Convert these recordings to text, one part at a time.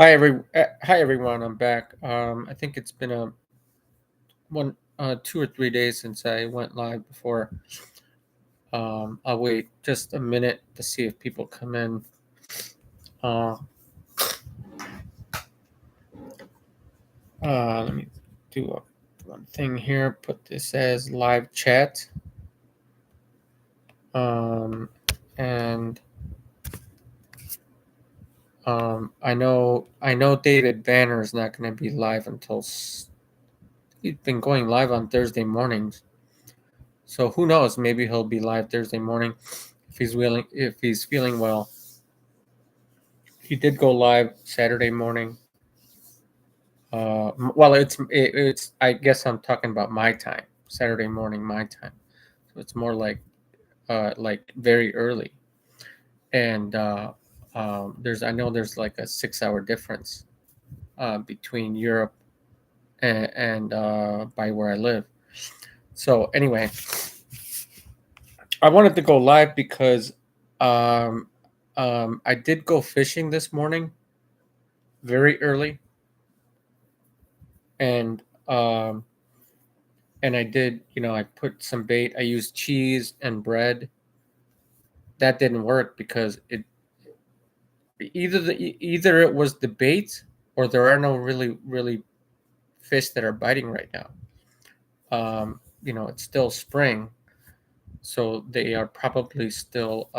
Hi everyone. I'm back. I think it's been a 2 or 3 days since I went live before. I'll wait just a minute to see if people come in. Uh, Let me do one thing here. Put this as live chat. Um, and I know David Banner is not going to be live until he's been going live on Thursday mornings. So who knows? Maybe he'll be live Thursday morning if he's willing, if he's feeling well. He did go live Saturday morning. Well, it's I guess I'm talking about my time, Saturday morning my time. So it's more like very early, and I know there's like a 6 hour difference between Europe and by where I live. So anyway, I wanted to go live because um, I did go fishing this morning very early, and and I did, I put some bait. I used cheese and bread. That didn't work because either it was the bait or there are no really fish that are biting right now. It's still spring, so they are probably still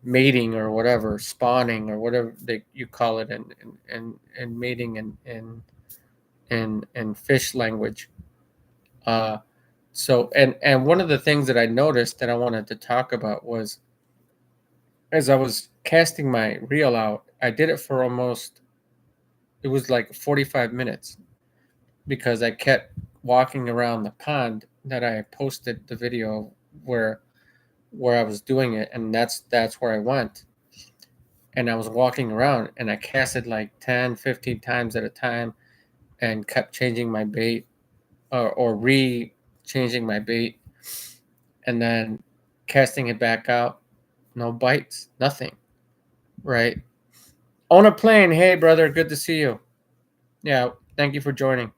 mating or whatever, spawning or whatever you call it, and mating and fish language. Uh, and one of the things that I noticed that I wanted to talk about was as I was casting my reel out, I did it for it was like 45 minutes because I kept walking around the pond that I posted the video where where I was doing it, and that's where I went. And I was walking around and I casted like 10, 15 times at a time and kept changing my bait or re changing my bait and then casting it back out. No bites, nothing, right? On a plane. Hey, brother, good to see you. Yeah, thank you for joining.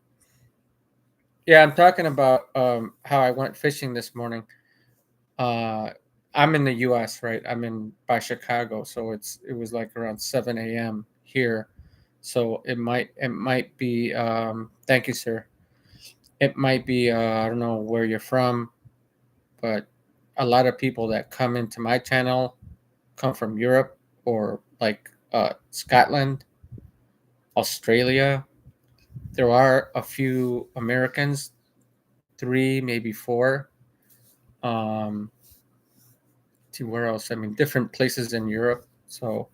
Yeah, I'm talking about how I went fishing this morning. Uh, I'm in the U.S., right? I'm in by Chicago, so it was like around 7 a.m. here. So it might be. Thank you, sir. It might be. I don't know where you're from, but a lot of people that come into my channel come from Europe or like Scotland, Australia. There are a few Americans, three, maybe four. Um, to where else? I mean, different places in Europe. So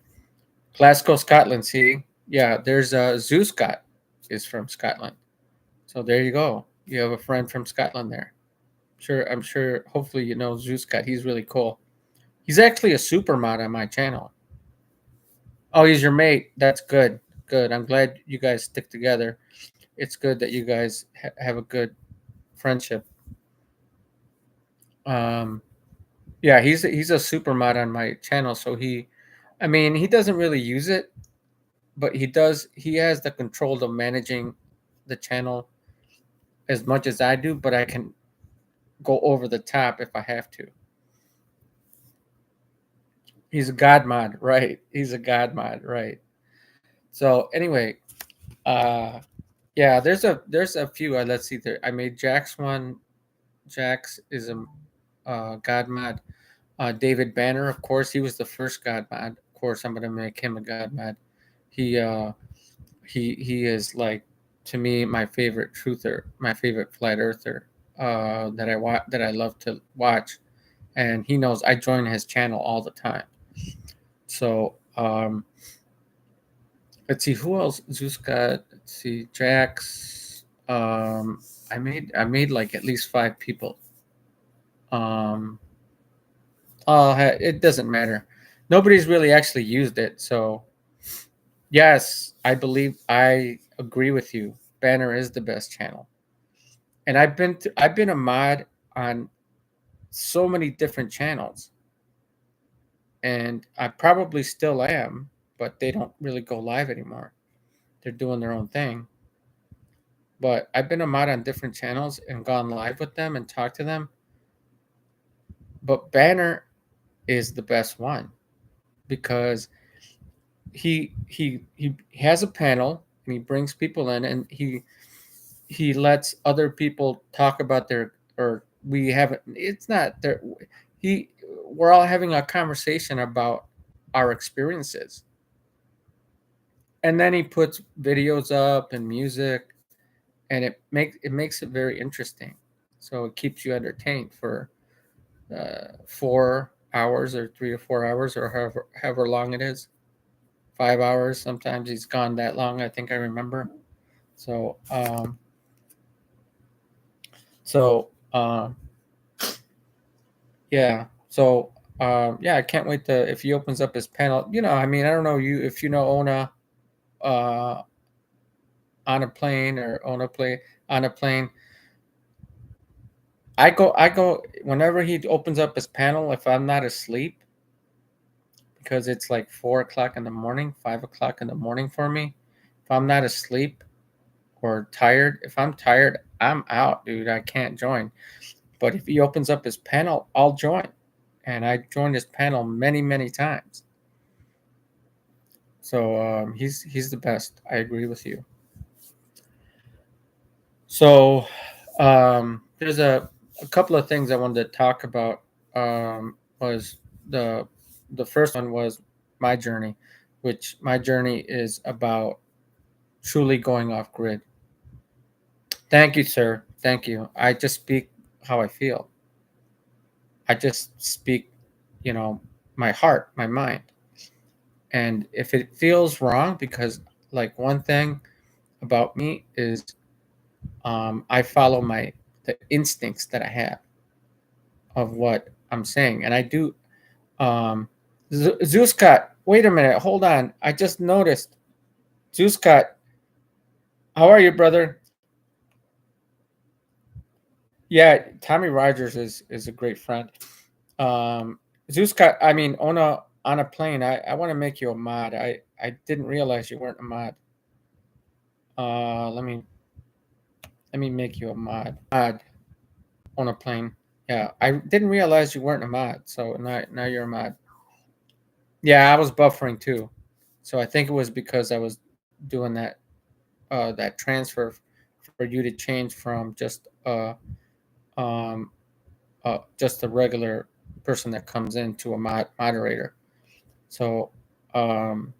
Glasgow, Scotland. See, yeah, there's Zoo Scott is from Scotland. So there you go. You have a friend from Scotland there. Sure, I'm sure. Hopefully, you know Zoo Scott. He's really cool. He's actually a super mod on my channel. Oh, he's your mate. That's good. Good. I'm glad you guys stick together. It's good that you guys have a good friendship. Um, yeah, he's a super mod on my channel. So I mean, he doesn't really use it, but he does. He has the control of managing the channel as much as I do, but I can go over the top if I have to. He's a god mod, right? He's a god mod, right? So anyway, uh, yeah, there's a few. Let's see there. I made Jax one. Jax is a god mod. David Banner, of course, he was the first god mod. Of course, I'm gonna make him a god mod. He he is like, to me, my favorite truther, my favorite flat earther that I love to watch, and he knows I join his channel all the time. So let's see who else. Zeus got. Let's see, Jax. I made like at least five people. Um, it doesn't matter. Nobody's really actually used it, so yes, I agree with you. Banner is the best channel, and I've been a mod on so many different channels, and I probably still am. but they don't really go live anymore. They're doing their own thing. But I've been a mod on different channels and gone live with them and talked to them. But Banner is the best one because he has a panel and he brings people in and he lets other people talk about their, or we haven't, it's not there, he we're all having a conversation about our experiences, and then he puts videos up and music, and it makes it very interesting, so it keeps you entertained for 4 hours or 3 to 4 hours or however long it is. 5 hours sometimes, he's gone that long, I think I remember. So so yeah. So yeah, I can't wait to, if he opens up his panel. I mean, I don't know you if you know Ona uh on a plane, or Ona play on a plane. I go whenever he opens up his panel, if I'm not asleep, because it's like 4 o'clock in the morning, 5 o'clock in the morning for me. If I'm not asleep or tired, if I'm tired, I'm out, dude. I can't join. But if he opens up his panel, I'll join. And I joined his panel many, many times. So he's the best. I agree with you. So there's a couple of things I wanted to talk about. Was the first one was my journey, which my journey is about truly going off grid. Thank you, sir. Thank you. I just speak how I feel. I just speak, you know, my heart, my mind. And if it feels wrong, because like one thing about me is I follow the instincts that I have of what I'm saying, and I do. Um, Zeuscott, wait a minute, hold on. I just noticed, Zeuscott, how are you, brother? Yeah, Tommy Rogers is a great friend. Um, Zeuscott, I mean, on a plane. I want to make you a mod. I didn't realize you weren't a mod. Let me make you a mod on a plane. Yeah, I didn't realize you weren't a mod. So now you're a mod. Yeah, I was buffering too. So I think it was because I was doing that transfer for you to change from um just a regular person that comes in to a moderator. So um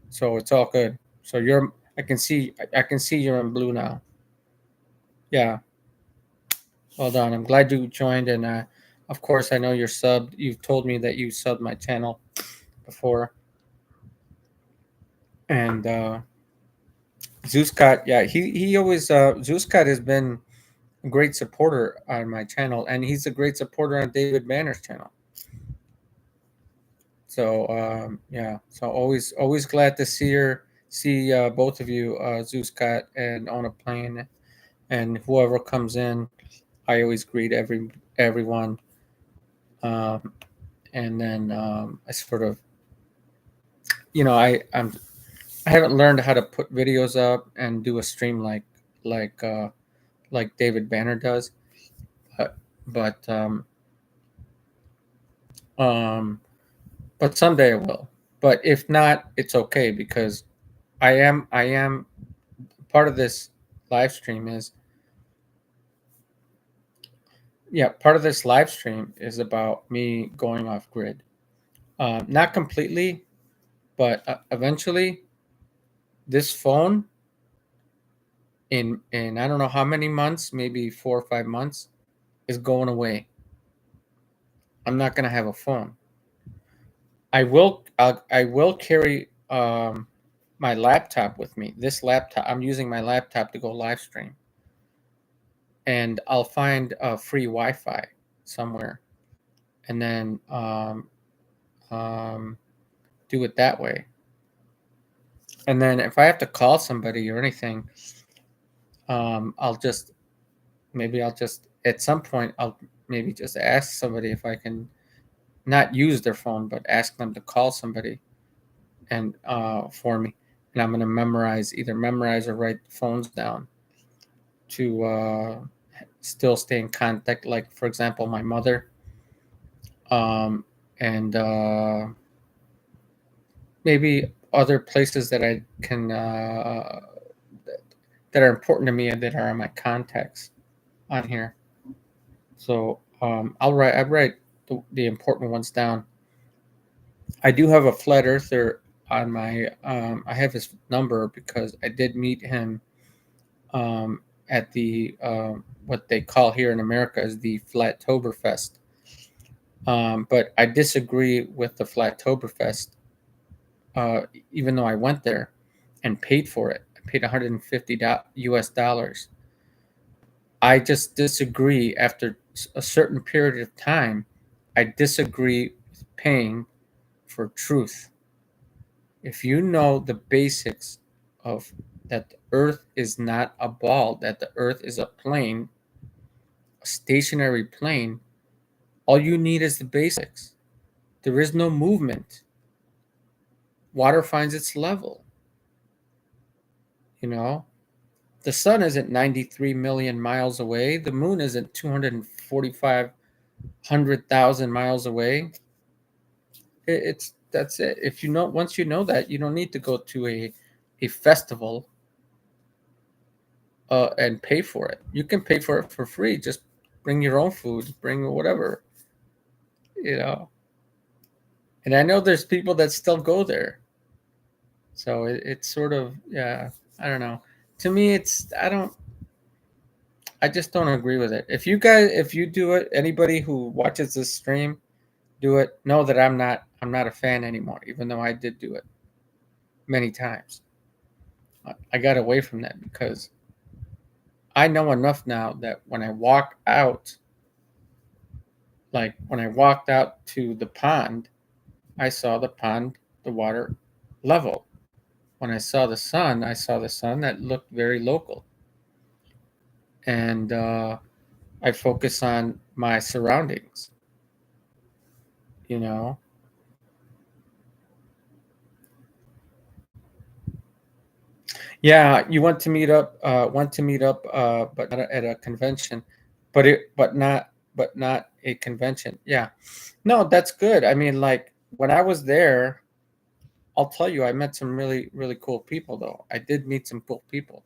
so it's all good. So I can see you're in blue now. Yeah. Well done. I'm glad you joined, and of course I know you're subbed. You've told me that you subbed my channel before, and Zeuscott, yeah, he always Zeuscott has been a great supporter on my channel, and he's a great supporter on David Banner's channel. So yeah, so always glad to see both of you, Zeuscott and On a Plane, and whoever comes in. I always greet everyone, um, and then I sort of, I haven't learned how to put videos up and do a stream like uh, like David Banner does, but but um, um, but someday I will. But if not, it's okay, because I am part of this live stream is yeah, part of this live stream is about me going off grid. Not completely, but eventually, this phone, in I don't know how many months, maybe 4 or 5 months, is going away. I'm not gonna have a phone. I will carry my laptop with me. This laptop, I'm using my laptop to go live stream, and I'll find a free Wi-Fi somewhere, and then um, do it that way. And then if I have to call somebody or anything, I'll just I'll just at some point I'll maybe just ask somebody if I can not use their phone, but ask them to call somebody, and for me, and I'm going to either memorize or write phones down to still stay in contact. Like, for example, my mother, and maybe other places that I can that are important to me and that are in my contacts on here. So I write the important ones down. I do have a flat earther on my. I have his number because I did meet him at the what they call here in America as the Flattoberfest. But I disagree with the Flattoberfest, even though I went there and paid for it. I paid 150 US dollars. I just disagree after a certain period of time. I disagree with paying for truth. If you know the basics of that the earth is not a ball, that the earth is a plane, a stationary plane, all you need is the basics. There is no movement. Water finds its level. You know, the sun isn't 93 million miles away. The moon isn't 245,000 miles away. It's that's it. If you know, once you know that, you don't need to go to a festival and pay for it. You can pay for it for free. Just bring your own food, bring whatever, you know. And I know there's people that still go there. So it's sort of, yeah, I don't know. To me, I just don't agree with it. If you do it, anybody who watches this stream, do it. Know that I'm not a fan anymore, even though I did do it many times. I got away from that because I know enough now that when I walk out, like when I walked out to the pond, I saw the water level. When I saw the sun that looked very local. And I focus on my surroundings, you know. Yeah, you went to meet up, but not at a convention, but not a convention. Yeah, no, that's good. I mean, like when I was there, I'll tell you, I met some really cool people. Though I did meet some cool people,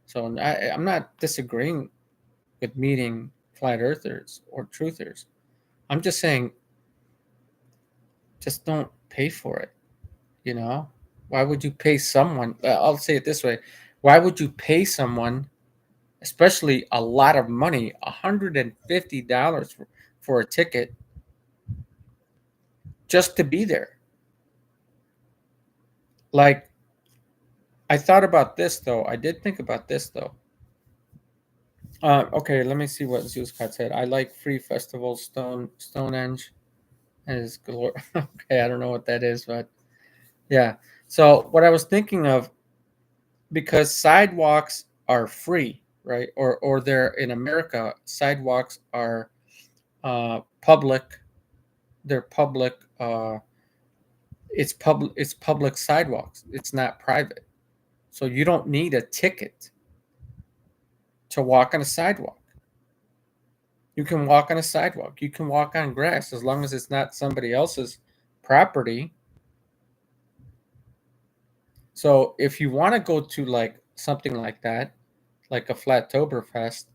so I'm not disagreeing with meeting flat earthers or truthers. I'm just saying, just don't pay for it. You know, why would you pay someone? I'll say it this way: why would you pay someone, especially a lot of money, $150 for a ticket, just to be there? Like, I thought about this though. I did think about this though. Okay, let me see what Zeus Cat said. I like free festivals. Stonehenge is galore. Okay, I don't know what that is, but yeah. So what I was thinking of, because sidewalks are free, right? Or they're in America, sidewalks are public. They're public. It's public sidewalks. It's not private. So you don't need a ticket to walk on a sidewalk. You can walk on a sidewalk. You can walk on grass as long as it's not somebody else's property. So if you want to go to like something like that, like a Flattoberfest,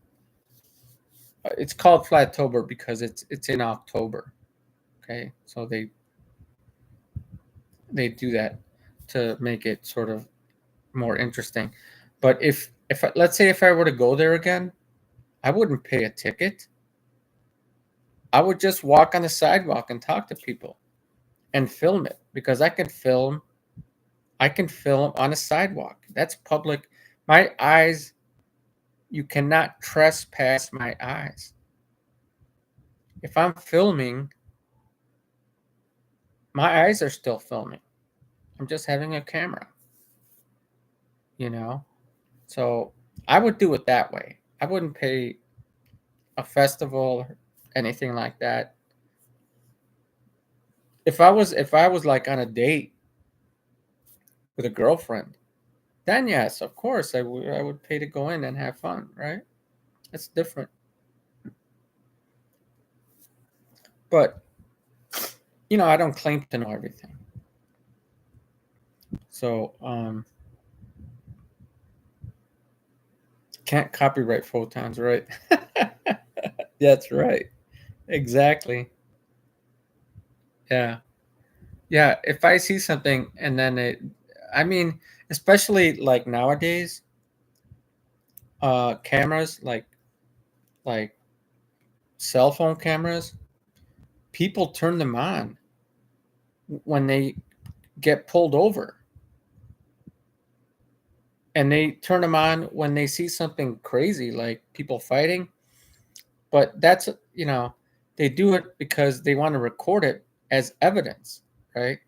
it's called Flattober because it's in October. Okay, so they do that to make it sort of more interesting. But let's say if I were to go there again, I wouldn't pay a ticket. I would just walk on the sidewalk and talk to people and film it because I can film. I can film on a sidewalk. That's public. My eyes, you cannot trespass my eyes. If I'm filming, my eyes are still filming. I'm just having a camera, you know? So I would do it that way. I wouldn't pay a festival or anything like that. If I was like on a date with a girlfriend, then yes, of course, I would pay to go in and have fun, right? That's different. But, I don't claim to know everything. So, can't copyright photons, right? That's right. Exactly. Yeah. Yeah. If I see something and then I mean, especially like nowadays, cameras like cell phone cameras, people turn them on when they get pulled over, and they turn them on when they see something crazy like people fighting. But that's, they do it because they want to record it as evidence, right?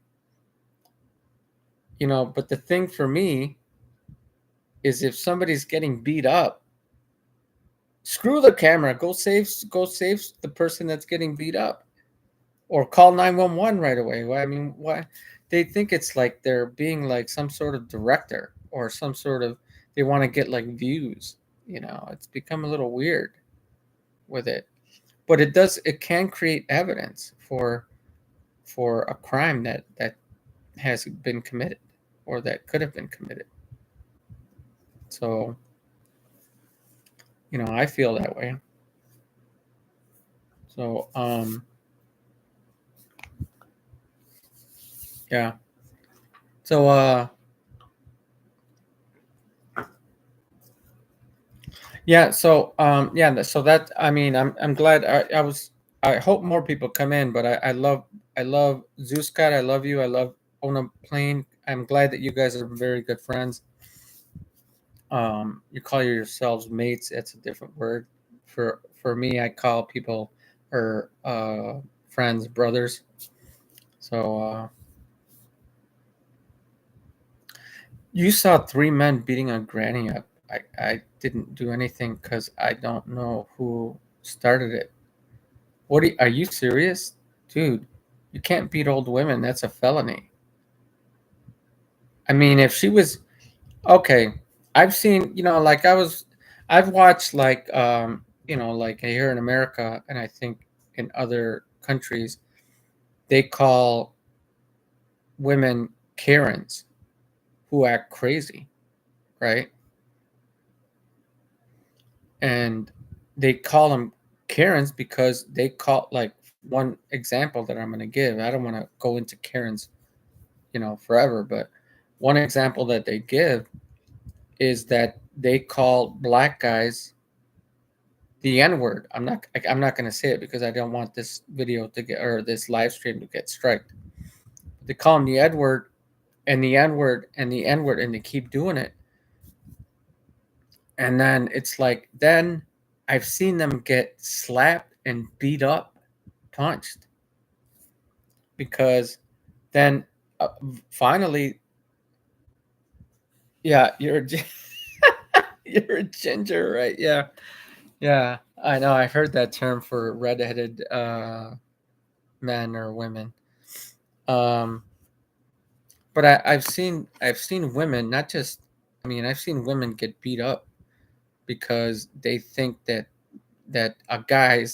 But the thing for me is, if somebody's getting beat up, screw the camera, go save the person that's getting beat up, or call 911 right away. I mean, why? They think it's like they're being like some sort of director, or some sort of, they want to get like views. It's become a little weird with it. But it can create evidence for a crime that has been committed, or that could have been committed. So, I feel that way. So, yeah. So, yeah. So, yeah. So that, I mean, I'm glad. I hope more people come in, but I love Zeuscat. I love you. I love Ona Plane. I'm glad that you guys are very good friends. You call yourselves mates. It's a different word. For me, I call people, or friends, brothers. So, you saw three men beating on Granny up. I didn't do anything because I don't know who started it. Are you serious? Dude, you can't beat old women. That's a felony. I mean, if she was okay, I've seen, like I've watched, like, like here in America, and I think in other countries, they call women Karens who act crazy, right? And they call them Karens because they call, like, one example that I'm going to give. I don't want to go into Karens, forever, but one example that they give is that they call black guys the N word. I'm not going to say it because I don't want this video to get, or this live stream to get striked. They call them the N word, and the N word, and the N word, and they keep doing it. And then it's like, then I've seen them get slapped and beat up, punched, because then, finally, yeah, you're a ginger, right? Yeah, yeah, I know. I've heard that term for redheaded men or women. Um, but I've seen women, not just. I mean, I've seen women get beat up because they think that a guy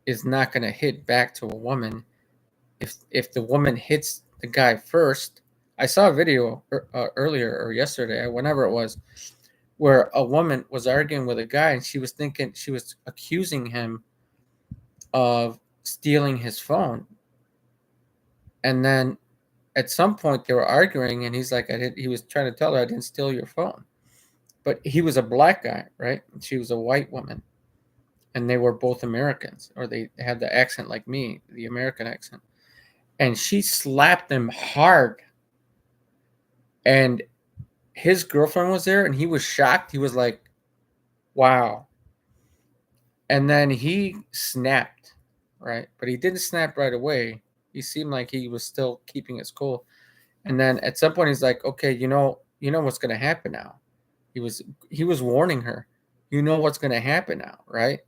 is not going to hit back to a woman if the woman hits the guy first. I saw a video earlier, or yesterday, whenever it was, where a woman was arguing with a guy, and she was accusing him of stealing his phone. And then at some point they were arguing, and he's like, he was trying to tell her, I didn't steal your phone. But he was a black guy, right? And she was a white woman. And they were both Americans, or they had the accent like me, the American accent. And she slapped him hard. And his girlfriend was there, and he was shocked. He was like, wow. And then he snapped, right? But he didn't snap right away. He seemed like he was still keeping his cool. And then at some point he's like, okay, you know what's gonna happen now. He was warning her. You know what's gonna happen now, right?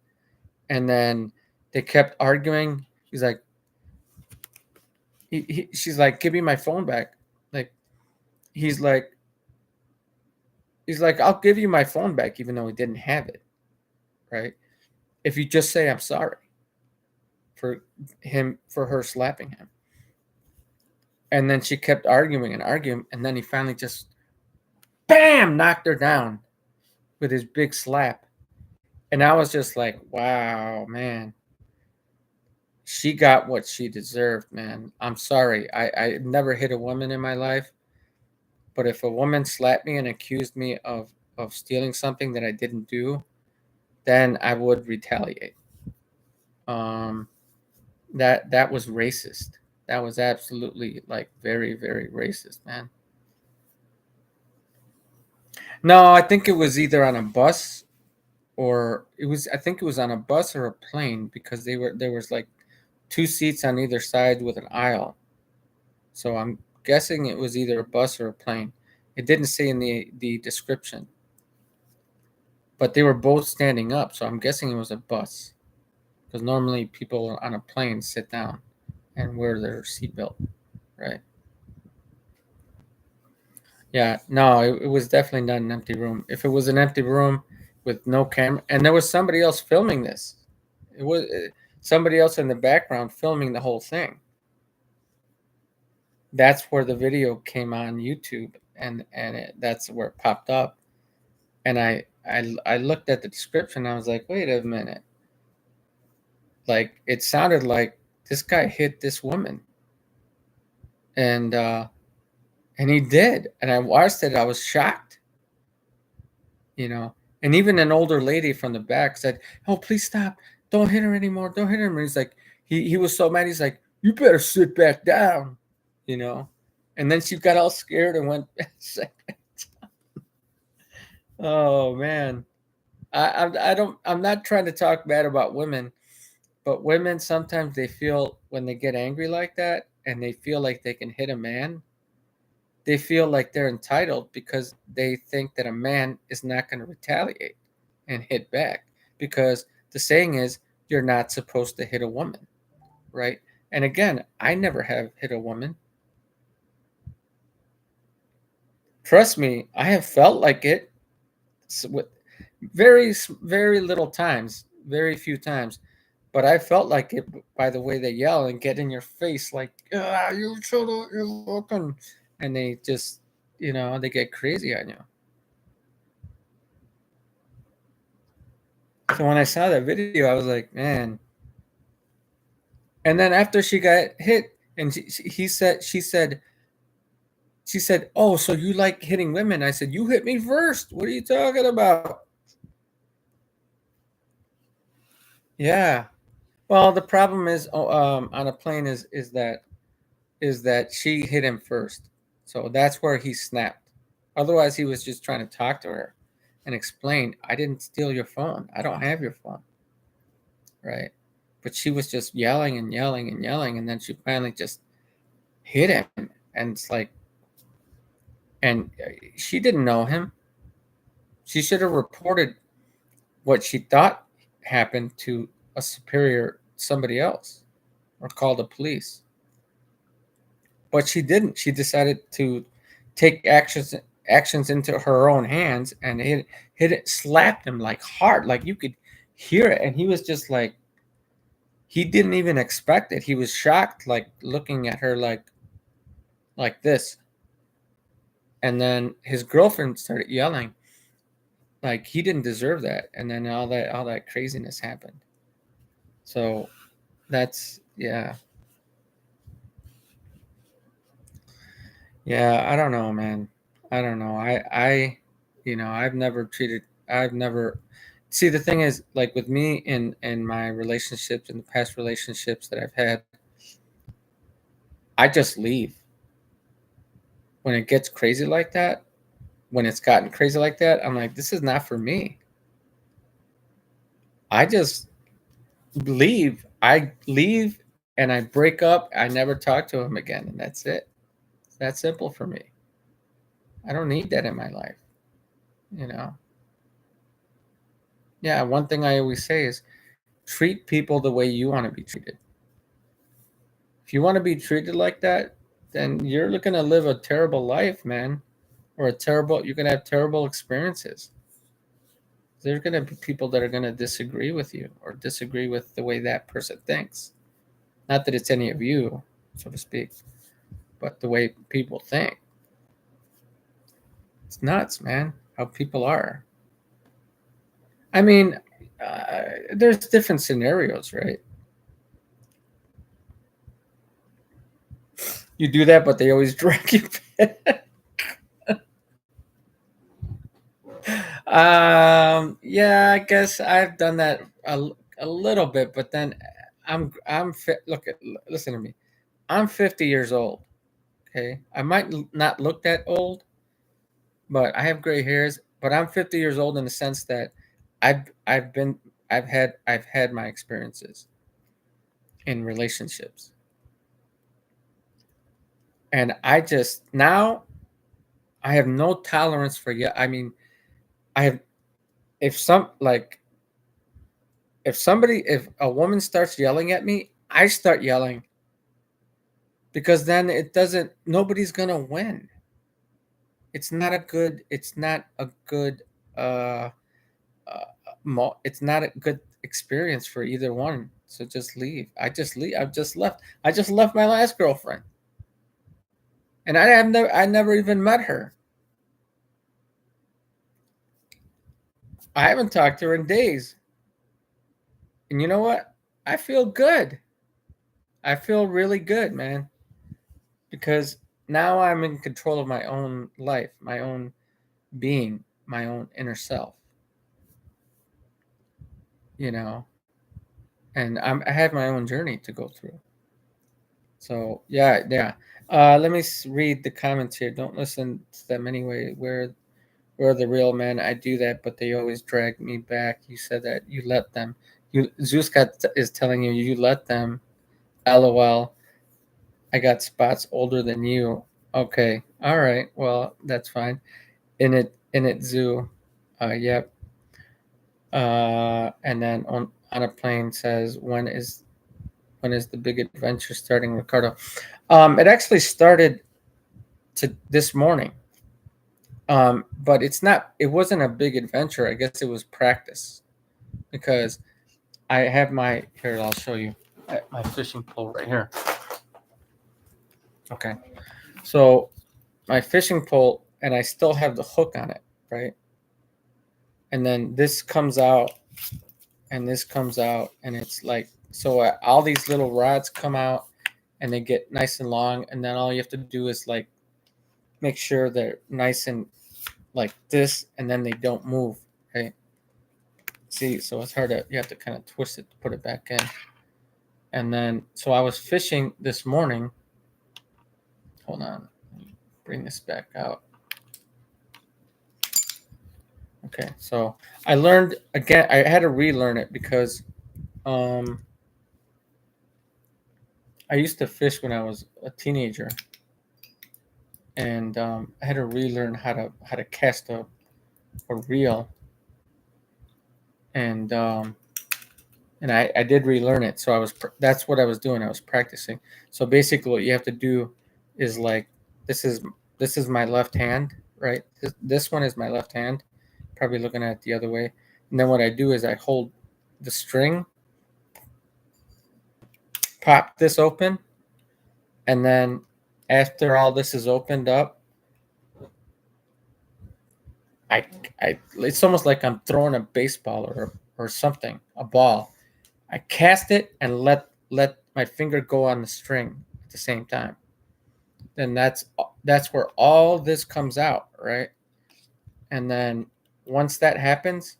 And then they kept arguing. She's like, give me my phone back. he's like he's like, I'll give you my phone back even though he didn't have it, right? If you just say I'm sorry for her slapping him. And then she kept arguing and arguing, and then he finally just bam knocked her down with his big slap. And I was just like, wow, man. She got what she deserved, man. I'm sorry. I never hit a woman in my life, but if a woman slapped me and accused me of stealing something that I didn't do, then I would retaliate. Um, that was racist. That was absolutely like very, very racist, man. No, I think it was either on a bus or it was I think it was on a bus or a plane because there was like two seats on either side with an aisle. So I'm guessing it was either a bus or a plane. It didn't say in the description. But they were both standing up, so I'm guessing it was a bus. Because normally people on a plane sit down and wear their seatbelt, right? Yeah, no, it was definitely not an empty room. If it was an empty room with no camera, and there was somebody else filming this, it was somebody else in the background filming the whole thing. That's where the video came on YouTube, and that's where it popped up. And I looked at the description. I was like, wait a minute. Like it sounded like this guy hit this woman, and he did. And I watched it. I was shocked, you know. And even an older lady from the back said, "Oh, please stop! Don't hit her anymore! Don't hit her!" And he's like, he was so mad. He's like, "You better sit back down," you know. And then she got all scared and went. Oh man, I don't. I'm not trying to talk bad about women, but women sometimes they feel when they get angry like that and they feel like they can hit a man, they feel like they're entitled because they think that a man is not going to retaliate and hit back because the saying is you're not supposed to hit a woman, right? And again, I never have hit a woman. Trust me, I have felt like it with very little times, very few times, but I felt like it by the way they yell and get in your face like, ah, you should have, you fucking, and they just, they get crazy on you. So when I saw that video, I was like, man. And then after she got hit, and she said, oh, so you like hitting women? I said, you hit me first. What are you talking about? Yeah. Well, the problem is on a plane is that she hit him first. So that's where he snapped. Otherwise, he was just trying to talk to her and explain, I didn't steal your phone. I don't have your phone. Right. But she was just yelling and yelling and yelling. And then she finally just hit him. And it's like, and she didn't know him. She should have reported what she thought happened to a superior, somebody else, or called the police. But she didn't. She decided to take actions into her own hands and hit it, slapped him like hard, like you could hear it. And he was just like, he didn't even expect it. He was shocked, like looking at her like this. And then his girlfriend started yelling, like he didn't deserve that. And then all that craziness happened. So that's yeah. Yeah, I don't know, man. I don't know. I've never see the thing is like with me in my relationships in the past relationships that I've had, I just leave. When it gets crazy like that, when it's gotten crazy like that, I'm like, this is not for me. I just leave. I leave and I break up. I never talk to him again, and that's it. It's that simple for me. I don't need that in my life, you know. Yeah, one thing I always say is treat people the way you want to be treated. If you want to be treated like that, then you're going to live a terrible life, man. or you're going to have terrible experiences. There's going to be people that are going to disagree with you or disagree with the way that person thinks. Not that it's any of you, so to speak, but the way people think. It's nuts, man, how people are. I mean, there's different scenarios, right? You do that, but they always drag you back. Yeah, I guess I've done that a little bit, but then I'm fit. Listen to me. I'm 50 years old. Okay, I might not look that old, but I have gray hairs. But I'm 50 years old in the sense that I've been I've had my experiences in relationships, and I just now I have no tolerance for yeah. I mean, I have if some like if a woman starts yelling at me, I start yelling because then it doesn't nobody's gonna win. It's not a good uh, it's not a good experience for either one. So just leave. I just leave. I've just left. I just left my last girlfriend, and I never even met her. I haven't talked to her in days. And you know what? I feel good. I feel really good, man, because now I'm in control of my own life, my own being, my own inner self. You know, and I have my own journey to go through. So yeah, yeah. Let me read the comments here. Don't listen to them anyway. We're the real men. I do that, but they always drag me back. You said that you let them. You Zeus is telling you you let them. LOL. I got spots older than you. Okay. All right. Well, that's fine. In it zoo. Yep. And then on a plane says when is the big adventure starting, Ricardo? It actually started to this morning. But it wasn't a big adventure. I guess it was practice because I have here, I'll show you my fishing pole right here. Okay. So my fishing pole, and I still have the hook on it, right? And then this comes out and this comes out, and it's like, so all these little rods come out and they get nice and long. And then all you have to do is like make sure they're nice and like this, and then they don't move, right? See, so it's hard you have to kind of twist it to put it back in. And then, so I was fishing this morning. Hold on, bring this back out. Okay, so I learned again. I had to relearn it because I used to fish when I was a teenager, and I had to relearn how to cast a reel, and I did relearn it. So that's what I was doing. I was practicing. So basically, what you have to do is like this is this is my left hand, right? This one is my left hand. Probably looking at it the other way. And then what I do is I hold the string, pop this open, and then after all this is opened up, I it's almost like I'm throwing a baseball or something, a ball. I cast it and let my finger go on the string at the same time. Then that's where all this comes out, right? And then once that happens,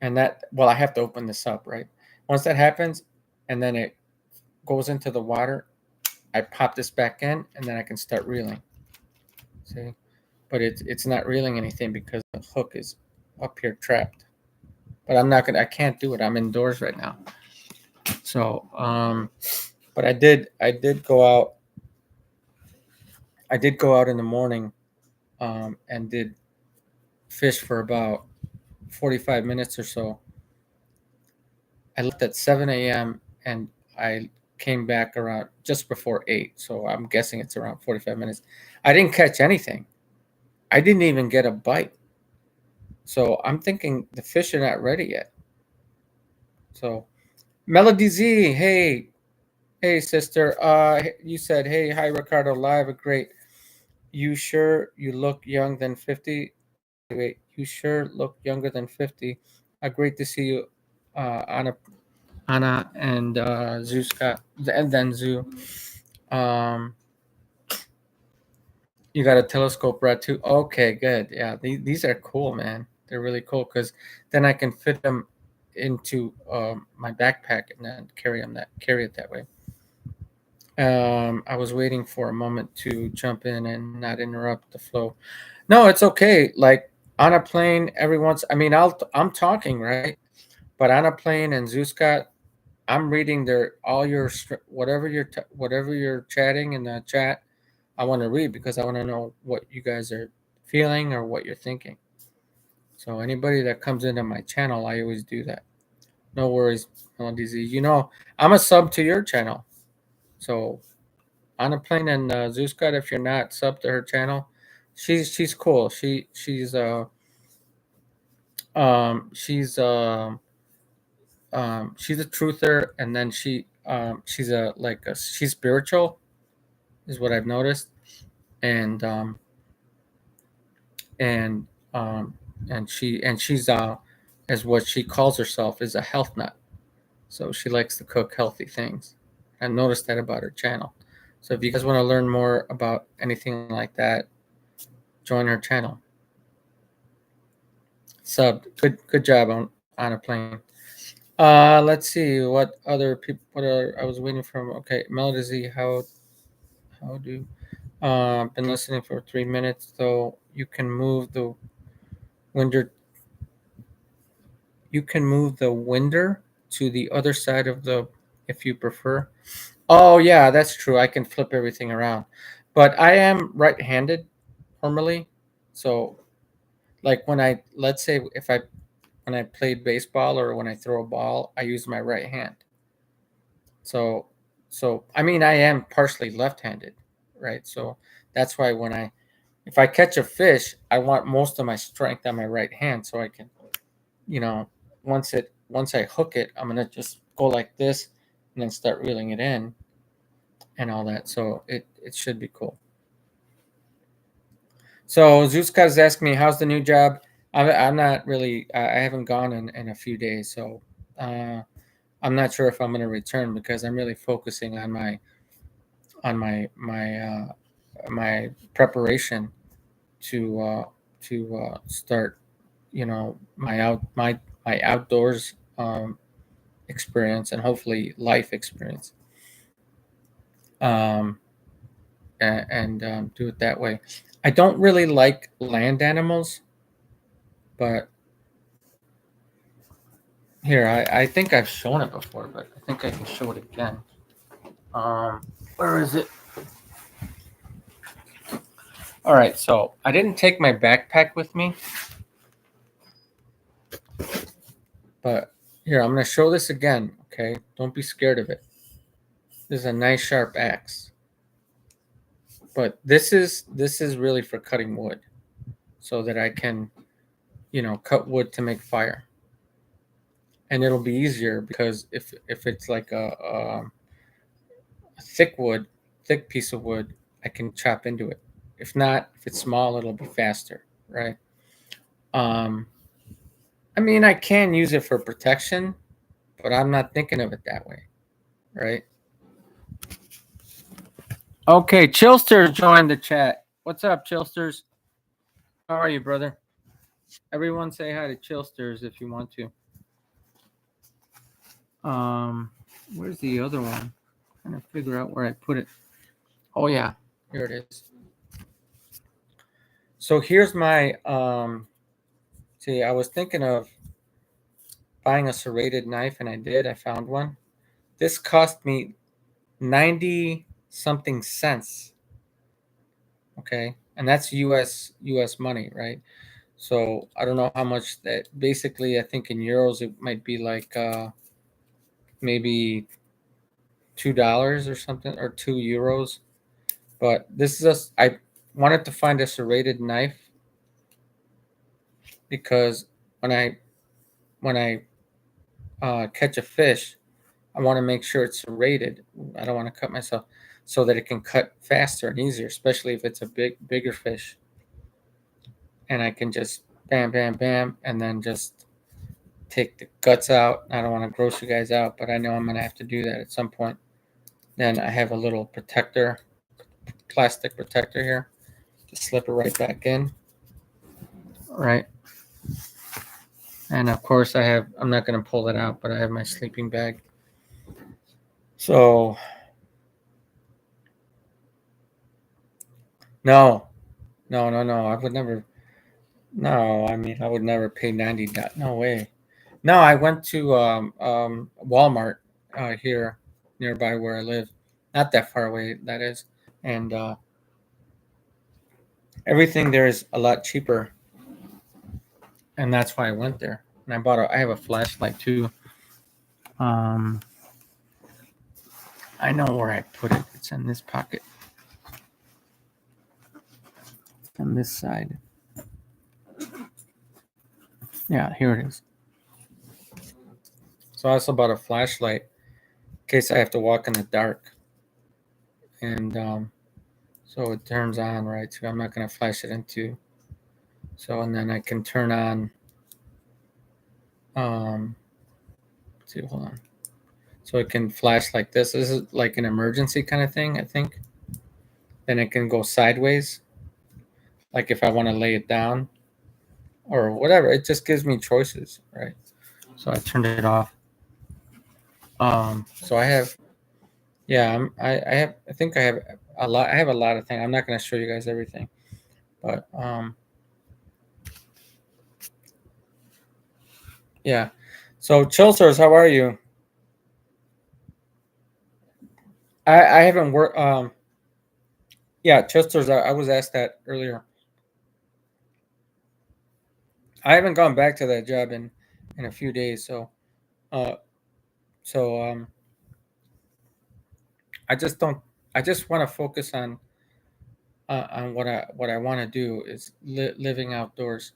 and that well, I have to open this up, right? Once that happens, and then it goes into the water, I pop this back in, and then I can start reeling. See, but it's not reeling anything because the hook is up here trapped. But I can't do it. I'm indoors right now. So, but I did go out. I did go out in the morning, and did fish for about 45 minutes or so. I left at 7 a.m. and I came back around just before 8. So I'm guessing it's around 45 minutes. I didn't catch anything. I didn't even get a bite. So I'm thinking the fish are not ready yet. So Melody Z, hey sister. You said, hey, hi Ricardo, live, great. You sure you look young than 50? Wait, you sure look younger than 50. Great to see you, Anna and Zuzka, and then Zoo. Um, you got a telescope, Brad, too. Okay, good. Yeah, these are cool, man. They're really cool because then I can fit them into my backpack and then carry it that way. I was waiting for a moment to jump in and not interrupt the flow. No, it's okay. Like on a plane, every once. I mean, I'm talking right, but on a plane and Zuzka, I'm reading their all your whatever you're chatting in the chat. I want to read because I want to know what you guys are feeling or what you're thinking. So anybody that comes into my channel, I always do that. No worries, Melody Z. You know, I'm a sub to your channel. So on a plane and Zeuscut, if you're not sub to her channel, she's cool. She's a truther, and then she's spiritual, is what I've noticed, and and um, she's as what she calls herself is a health nut. So she likes to cook healthy things. I noticed that about her channel. So if you guys want to learn more about anything like that, join her channel. Sub. Good job on a plane. Let's see what other people. What are I was waiting from? Okay, Melody Z. How do? Been listening for 3 minutes. Though you can move the winder. You can move the winder to the other side of the, if you prefer. Oh yeah, that's true. I can flip everything around, but I am right-handed normally. So like let's say if I when I played baseball or when I throw a ball, I use my right hand. So, I mean, I am partially left-handed, right? So that's why if I catch a fish, I want most of my strength on my right hand, so I can, you know, once I hook it, I'm gonna just go like this, and then start reeling it in, and all that. So it should be cool. So Zuzka is asking me, how's the new job? I'm not really. I haven't gone in a few days, so I'm not sure if I'm going to return because I'm really focusing on my preparation to start, my outdoors experience and hopefully life experience, um, and do it that way. I don't really like land animals, but here I think I've shown it before, but I think I can show it again. Where is it? All right, so I didn't take my backpack with me, but here I'm going to show this again. Okay, don't be scared of it. This is a nice sharp axe, but this is really for cutting wood, so that I can, cut wood to make fire, and it'll be easier because if it's like a thick piece of wood, I can chop into it. If not, if it's small, it'll be faster, right? Um, I mean, I can use it for protection, but I'm not thinking of it that way, right? Okay, Chilsters joined the chat. What's up, Chilsters? How are you, brother? Everyone say hi to Chilsters if you want to. Where's the other one? I'm trying to figure out where I put it. Oh yeah, here it is. So here's my see, I was thinking of buying a serrated knife, and I did. I found one. This cost me 90 something cents. Okay, and that's US money, right? So I don't know how much that. Basically, I think in euros it might be like maybe $2 or something, or €2. But this is just, I wanted to find a serrated knife because when I catch a fish, I want to make sure it's serrated. I don't want to cut myself, so that it can cut faster and easier, especially if it's a bigger fish. And I can just bam, bam, bam, and then just take the guts out. I don't want to gross you guys out, but I know I'm gonna have to do that at some point. Then I have a little protector, plastic protector here, to slip it right back in. Right. And of course I'm not gonna pull it out, but I have my sleeping bag. So no, no. I would never. No, I mean I would never pay $90. No way. No, I went to Walmart here nearby where I live, not that far away. That is, and everything there is a lot cheaper, and that's why I went there. And I have a flashlight too. Um, I know where I put it. It's in this pocket, on this side. Yeah, here it is. So I also bought a flashlight in case I have to walk in the dark, and so it turns on, right? So I'm not gonna flash it into. So and then I can turn on. Let's see, hold on. So it can flash like this. This is like an emergency kind of thing, I think. Then it can go sideways, like if I want to lay it down or whatever. It just gives me choices, right? So I turned it off. So I have, yeah, I have, I think I have a lot. I have a lot of things. I'm not going to show you guys everything, but yeah. So Chilsters, how are you? I haven't worked. Yeah, Chilsters. I was asked that earlier. I haven't gone back to that job in a few days, so uh, so I just don't. I just want to focus on what I want to do is living outdoors.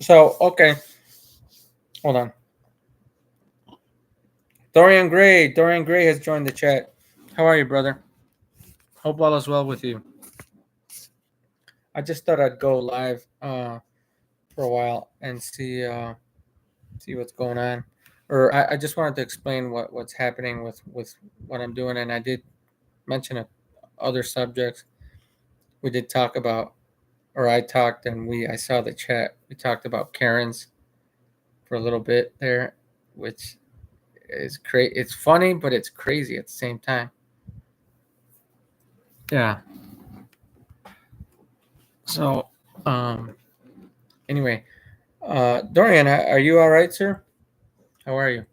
So okay, hold on. Dorian Gray has joined the chat. How are you, brother? Hope all is well with you. I just thought I'd go live for a while and see what's going on, or I just wanted to explain what's happening with what I'm doing, and I did mention other subjects. We did talk about, or I talked, and I saw the chat. We talked about Karens for a little bit there, which is crazy. It's funny, but it's crazy at the same time. Yeah. So, anyway, Dorian, are you all right, sir? How are you?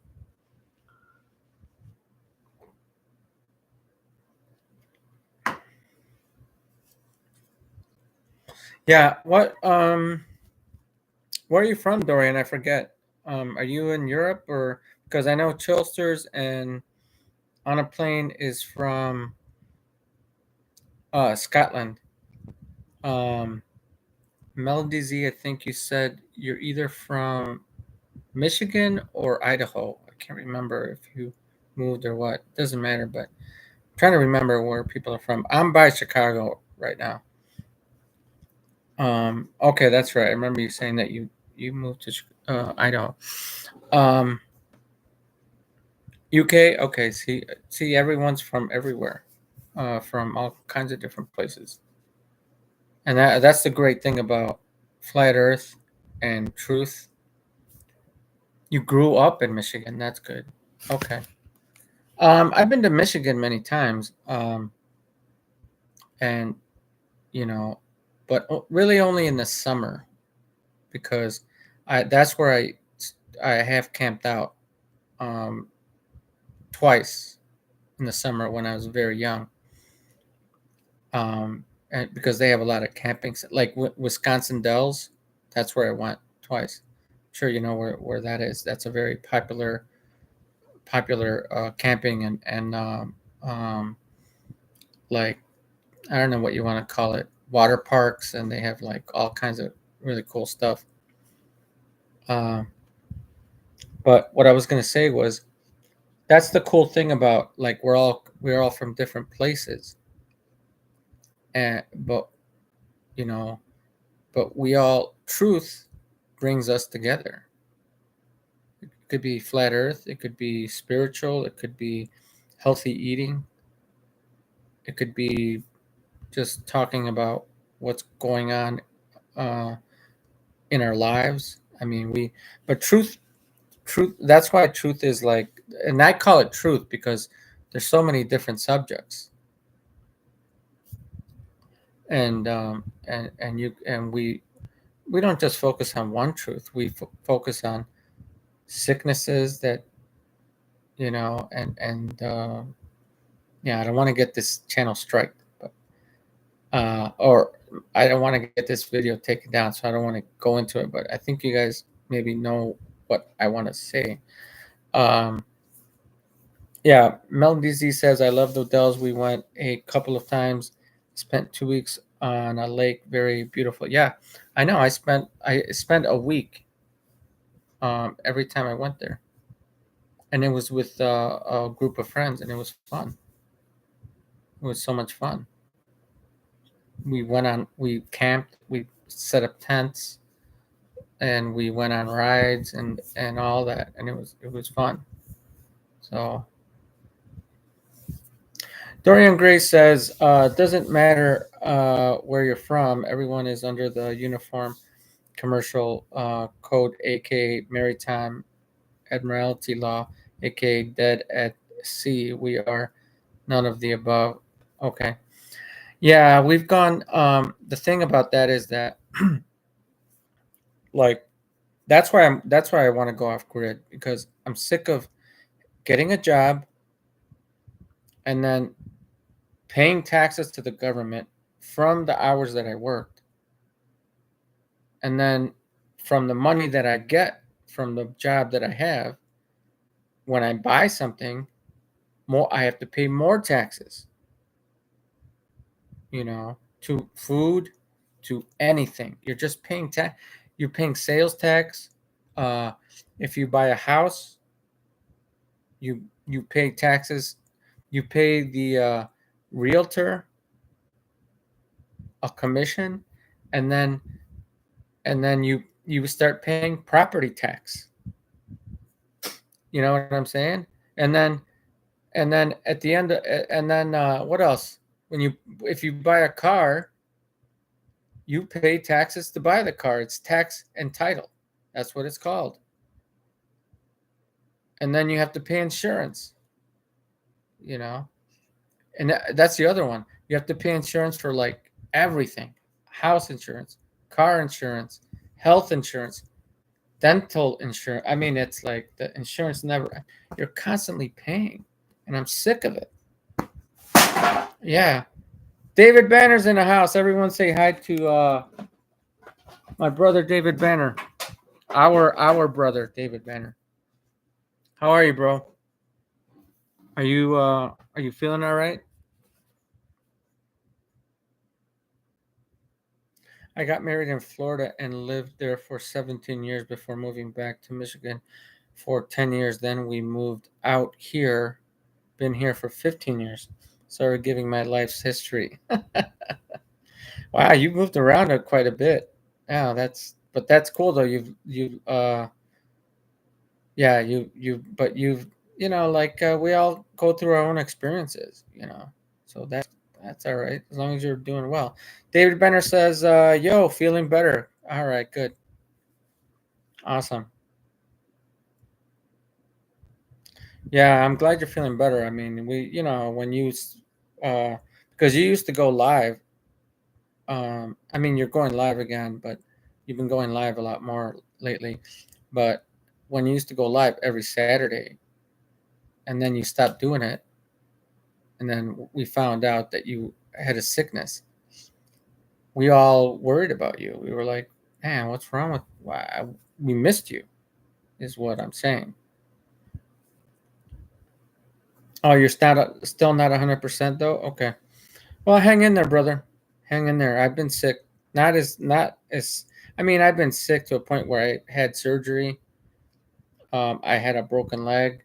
Yeah. Where are you from, Dorian? I forget. Are you in Europe, or because I know Chilsters and On a Plane is from Scotland. Um, Melody Z, I think you said you're either from Michigan or Idaho. I can't remember if you moved or what. Doesn't matter, but I'm trying to remember where people are from. I'm by Chicago right now. Okay, that's right. I remember you saying that you moved to Idaho. Um, UK. Okay, see, everyone's from everywhere, from all kinds of different places, and that's the great thing about flat Earth and truth. You grew up in Michigan. That's good. Okay. I've been to Michigan many times, and you know, but really only in the summer because that's where I have camped out um, twice in the summer when I was very young, and because they have a lot of camping, like Wisconsin Dells. That's where I went twice. sure you know where that is. That's a very popular camping and like I don't know what you want to call it, water parks, and they have like all kinds of really cool stuff. Um, but what I was going to say was that's the cool thing about like we're all from different places, and but you know, but we all truth brings us together. It could be flat Earth, it could be spiritual, it could be healthy eating, it could be just talking about what's going on uh, in our lives. I mean, but truth. That's why truth is like, and I call it truth because there's so many different subjects, and we don't just focus on one truth. We focus on sicknesses that and yeah, I don't want to get this channel striked, but or I don't want to get this video taken down, so I don't want to go into it. But I think you guys maybe know what I want to say. Um, yeah, Mel DZ says I love the Dells. We went a couple of times. Spent 2 weeks on a lake, very beautiful. Yeah, I know. I spent a week every time I went there, and it was with a group of friends, and it was fun. It was so much fun. We camped, we set up tents, and we went on rides and all that, and it was fun. So Dorian Gray says, doesn't matter where you're from, everyone is under the Uniform Commercial Code, aka Maritime Admiralty Law, aka Dead at Sea. We are none of the above. Okay. Yeah, we've gone. The thing about that is that, like, that's why I want to go off grid because I'm sick of getting a job and then paying taxes to the government from the hours that I worked, and then from the money that I get from the job that I have, when I buy something, more I have to pay more taxes, to food, to anything. You're just paying tax. You're paying sales tax. Uh, if you buy a house, you pay taxes. You pay the realtor a commission, and then you start paying property tax. You know what I'm saying? And then at the end, and then what else? When you if you buy a car, you pay taxes to buy the car. It's tax and title. That's what it's called. And then you have to pay insurance. You know, and that's the other one. You have to pay insurance for like everything: house insurance, car insurance, health insurance, dental insurance. I mean, it's like the insurance never. You're constantly paying, and I'm sick of it. Yeah, David Banner's in the house. Everyone say hi to my brother David Banner. Our brother David Banner. How are you, bro? Are you feeling all right? I got married in Florida and lived there for 17 years before moving back to Michigan for 10 years. Then we moved out here. Been here for 15 years. Sorry, giving my life's history. Wow, you moved around quite a bit. Yeah, that's cool though. Yeah, but like we all go through our own experiences, so that's all right as long as you're doing well. David Benner says, yo, feeling better. All right, good. Awesome. Yeah, I'm glad you're feeling better. I mean, when uh because you used to go live. I mean, you're going live again, but you've been going live a lot more lately. But when you used to go live every Saturday, and then you stopped doing it, and then we found out that you had a sickness, we all worried about you. We were like, man, what's wrong we missed you, is what I'm saying. Oh, you're still not 100% though. Okay. Well, hang in there, brother. Hang in there. I've been sick. Not as. I mean, I've been sick to a point where I had surgery. I had a broken leg.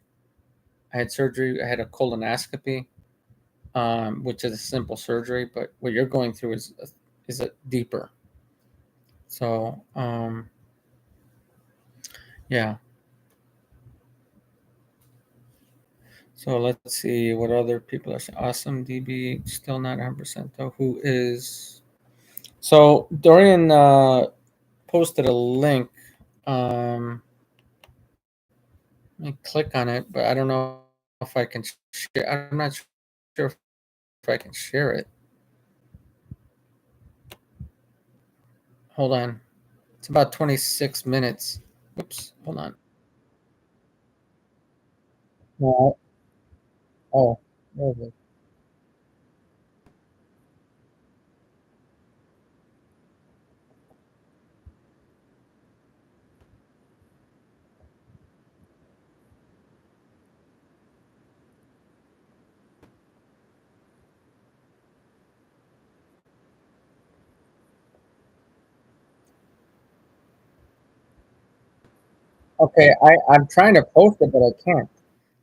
I had surgery. I had a colonoscopy, which is a simple surgery, but what you're going through is a deeper. So, yeah. So let's see what other people are saying. Awesome DB, still not 100% though. Who is. So Dorian posted a link. Let me click on it, but I don't know if I can share. I'm not sure if I can share it. Hold on. It's about 26 minutes. Oops, hold on. No. Oh, there it is. Okay, I'm trying to post it, but I can't.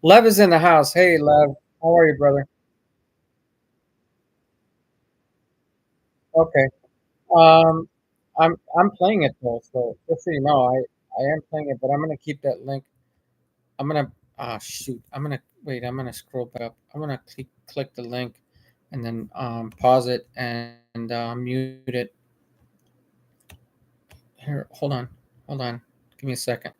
Lev is in the house. Hey, Lev. How are you, brother? Okay. Um, I'm playing it though, so just so you know, I am playing it, but I'm gonna keep that link. I'm gonna shoot. I'm gonna wait. I'm gonna scroll back up. I'm gonna click the link, and then pause it and mute it. Here, hold on. Give me a second.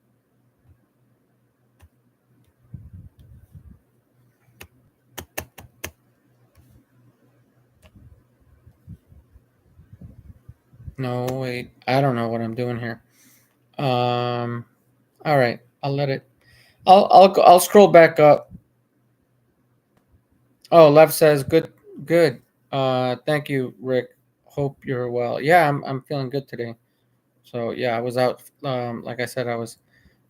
No, wait. I don't know what I'm doing here. All right. I'll let it. I'll scroll back up. Oh, Lev says good, good. Thank you, Rick. Hope you're well. Yeah, I'm feeling good today. So yeah, I was out. Like I said, I was.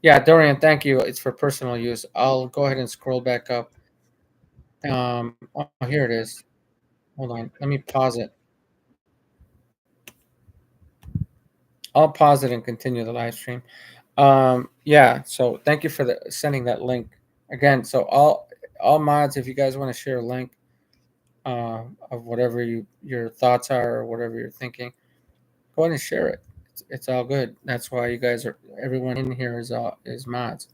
Yeah, Dorian, thank you. It's for personal use. I'll go ahead and scroll back up. Oh, here it is. Hold on. Let me pause it. I'll pause it and continue the live stream. Yeah. So thank you for sending that link again. So all mods, if you guys want to share a link of whatever your thoughts are or whatever you're thinking, go ahead and share it. It's all good. That's why you guys are. Everyone in here is mods.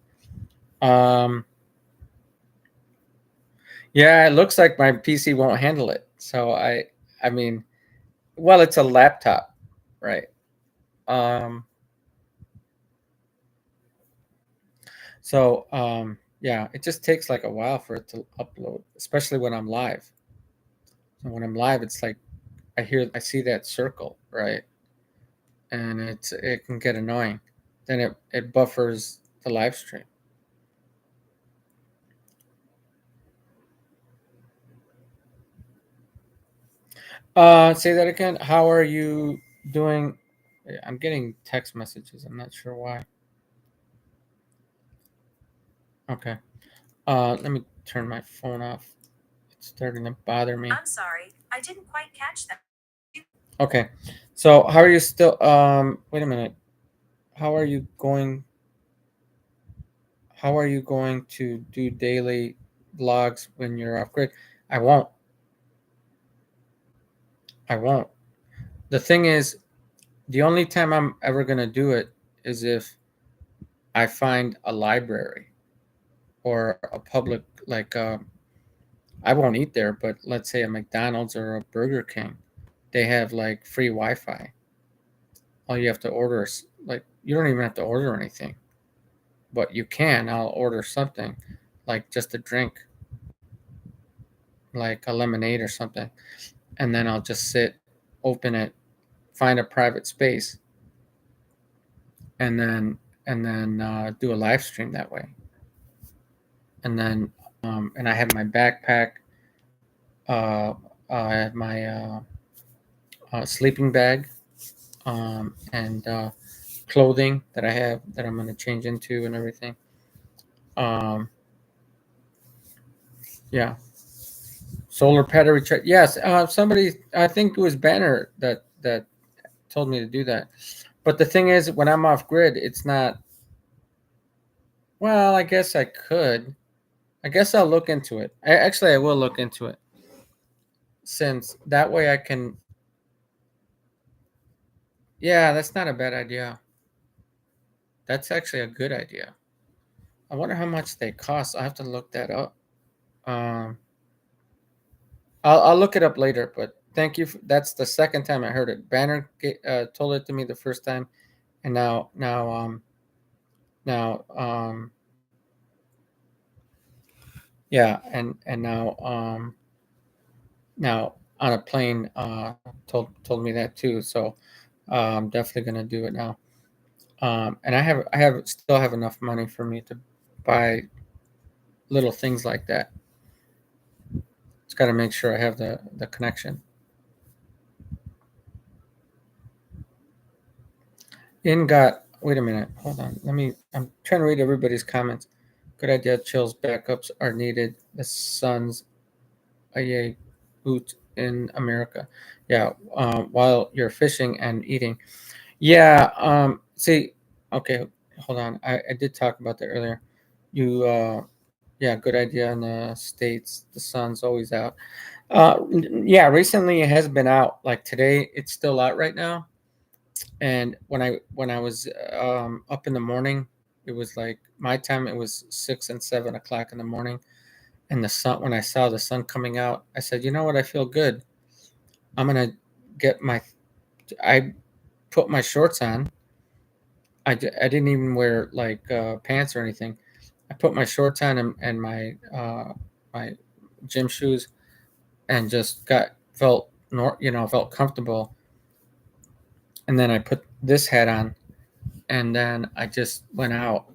Um, yeah, it looks like my PC won't handle it. So I mean, well, it's a laptop, right? Um, yeah, it just takes like a while for it to upload, especially when I'm live. So when I'm live, it's like I see that circle, right? And it can get annoying. Then it buffers the live stream. Say that again. How are you doing? I'm getting text messages. I'm not sure why. Okay. Let me turn my phone off. It's starting to bother me. I'm sorry, I didn't quite catch that. Okay. So how are you still? Wait a minute. How are you going? How are you going to do daily vlogs when you're off grid? I won't. I won't. The thing is, the only time I'm ever gonna do it is if I find a library or a public like I won't eat there, but let's say a McDonald's or a Burger King, they have like free Wi-Fi. All you have to order is like you don't even have to order anything, but you can. I'll order something like just a drink, like a lemonade or something, and then I'll just sit, open it, find a private space, and then do a live stream that way. And then and I have my backpack. I have my sleeping bag, and clothing that I have that I'm going to change into and everything. Um, yeah, solar battery charge. Yes, somebody, I think it was Banner that told me to do that. But the thing is, when I'm off grid, it's not. Well, I guess I could. I guess I'll look into it. I will look into it, since that way I can. Yeah, that's not a bad idea. That's actually a good idea. I wonder how much they cost. I have to look that up. Um, I'll look it up later. But thank you. That's the second time I heard it. Banner told it to me the first time, and now yeah, and now on a plane told me that too. So I'm definitely gonna do it now. And I still have enough money for me to buy little things like that. Just got to make sure I have the connection. In got wait a minute, hold on. I'm trying to read everybody's comments. Good idea. Chills backups are needed. The sun's a boot in America. Yeah, while you're fishing and eating. Yeah. See. Okay. Hold on. I did talk about that earlier. You. Yeah. Good idea. In the states, the sun's always out. Yeah. Recently, it has been out. Like today, it's still out right now. And when I was up in the morning, it was like my time. It was 6 and 7 o'clock in the morning, and the sun. When I saw the sun coming out, I said, "You know what? I feel good. I'm gonna get my." I put my shorts on. I didn't even wear like pants or anything. I put my shorts on and my gym shoes, and just got felt felt comfortable. And then I put this hat on, and then I just went out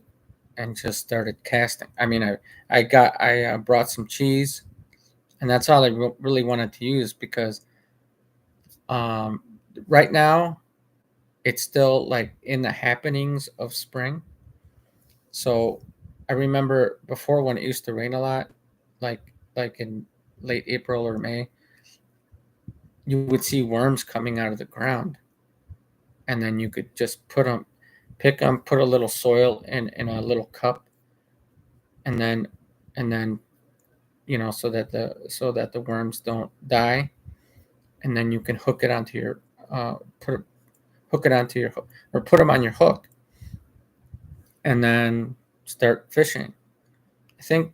and just started casting. I mean, I brought some cheese, and that's all I really wanted to use because um, right now it's still like in the happenings of spring. So I remember before when it used to rain a lot, like in late April or May, you would see worms coming out of the ground, and then you could just pick them, put a little soil in a little cup, and then so that the worms don't die, and then you can hook it onto your put hook it onto your or put them on your hook, and then start fishing. I think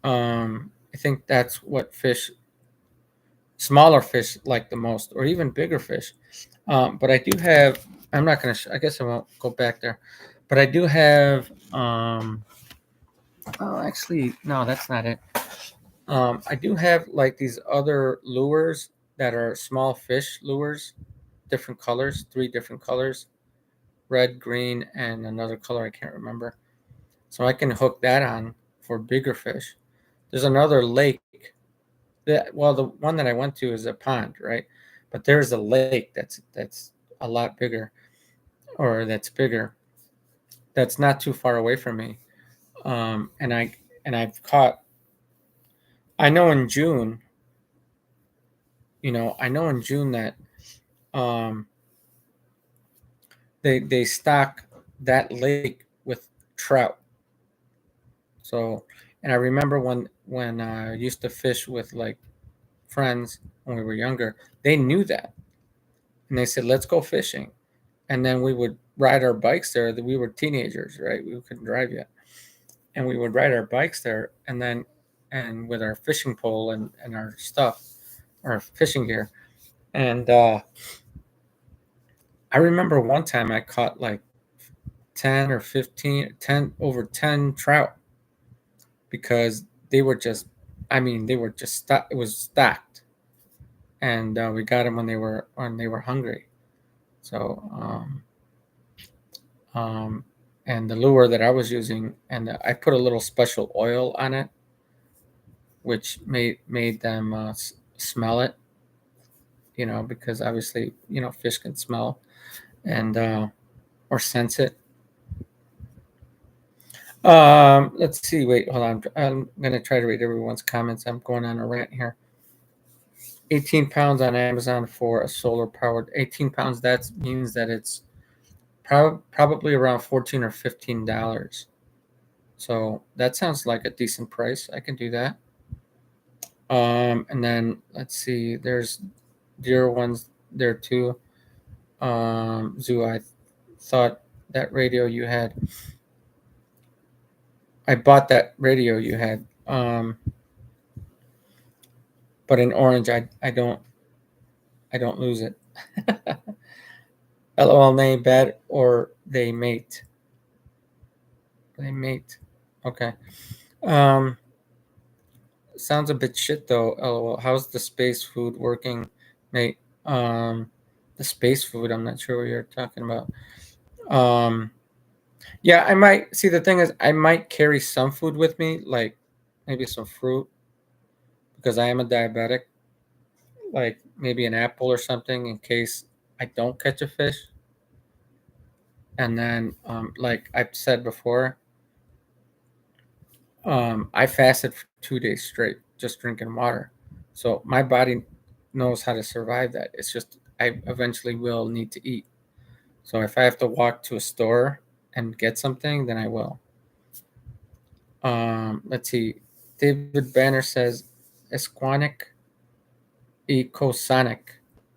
I think that's what smaller fish like the most, or even bigger fish. But I do have. I'm not gonna. I guess I won't go back there. But I do have. Oh, actually, no, that's not it. I do have like these other lures that are small fish lures, different colors, three different colors, red, green, and another color I can't remember. So I can hook that on for bigger fish. There's another lake well, the one that I went to is a pond, right? But there's a lake that's a lot bigger, or that's bigger. That's not too far away from me. And I've caught. I know in June, I know in June that um, they stock that lake with trout. So, and I remember when I used to fish with like friends when we were younger, they knew that, and they said, "Let's go fishing," and then we would ride our bikes there. That we were teenagers, right? We couldn't drive yet, and we would ride our bikes there, and with our fishing pole and our stuff, our fishing gear, and I remember one time I caught like 10 or 15, 10 over 10 trout because they were just, I mean, they were just it was stacked, and we got them when they were hungry. So um, and the lure that I was using, and I put a little special oil on it, which made them smell it. Because obviously fish can smell, and or sense it. Let's see. Wait, hold on. I'm gonna try to read everyone's comments. I'm going on a rant here. 18 pounds on Amazon for a solar powered 18 pounds. That means that it's probably around $14 or $15. So that sounds like a decent price. I can do that. And then let's see. There's dear ones there too. Zoo, I thought that radio you had. I bought that radio you had. But in orange, I don't lose it. LOL, name bad or they mate. They mate. Okay. Sounds a bit shit though. LOL. How's the space food working, mate? The space food. I'm not sure what you're talking about. Yeah, I might see. The thing is, I might carry some food with me, like maybe some fruit, because I am a diabetic. Like maybe an apple or something in case I don't catch a fish. And then, like I've said before, I fasted for 2 days straight, just drinking water. So my body knows how to survive that. It's just I eventually will need to eat. So if I have to walk to a store and get something, then I will. Let's see. David Banner says Esquanic Ecosonic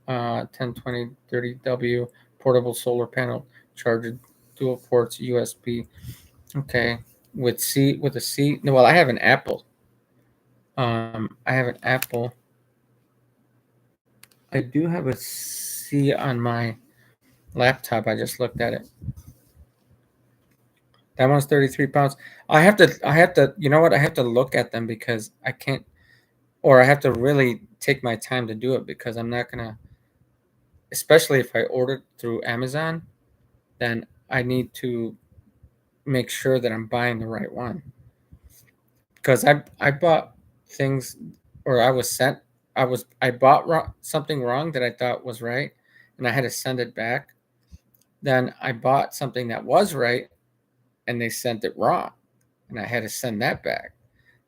102030W portable solar panel charger, dual ports USB. Okay, with a C. No, well, I have an Apple. I have an Apple. I do have a C on my laptop. I just looked at it. That one's 33 pounds. I have to, you know what? I have to look at them because I can't, or I have to really take my time to do it because I'm not going to, especially if I ordered through Amazon, then I need to make sure that I'm buying the right one. Because I bought things, or I was sent, I bought something wrong that I thought was right, and I had to send it back. Then I bought something that was right, and they sent it wrong, and I had to send that back.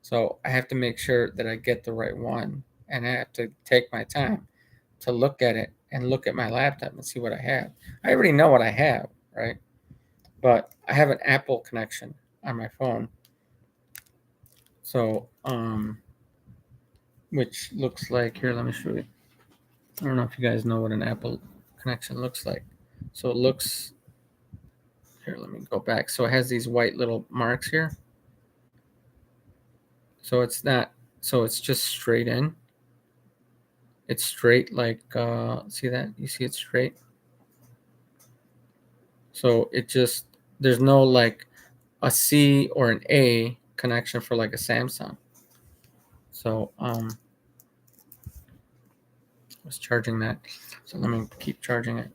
So I have to make sure that I get the right one, and I have to take my time to look at it and look at my laptop and see what I have. I already know what I have, right? But I have an Apple connection on my phone. So, which looks like here, let me show you. I don't know if you guys know what an Apple connection looks like. So it looks here, let me go back. So it has these white little marks here. So it's not, so it's just straight in. It's straight like, see that? You see it straight? So it just, there's no like a C or an A connection for like a Samsung. So, I was charging that. So let me keep charging it.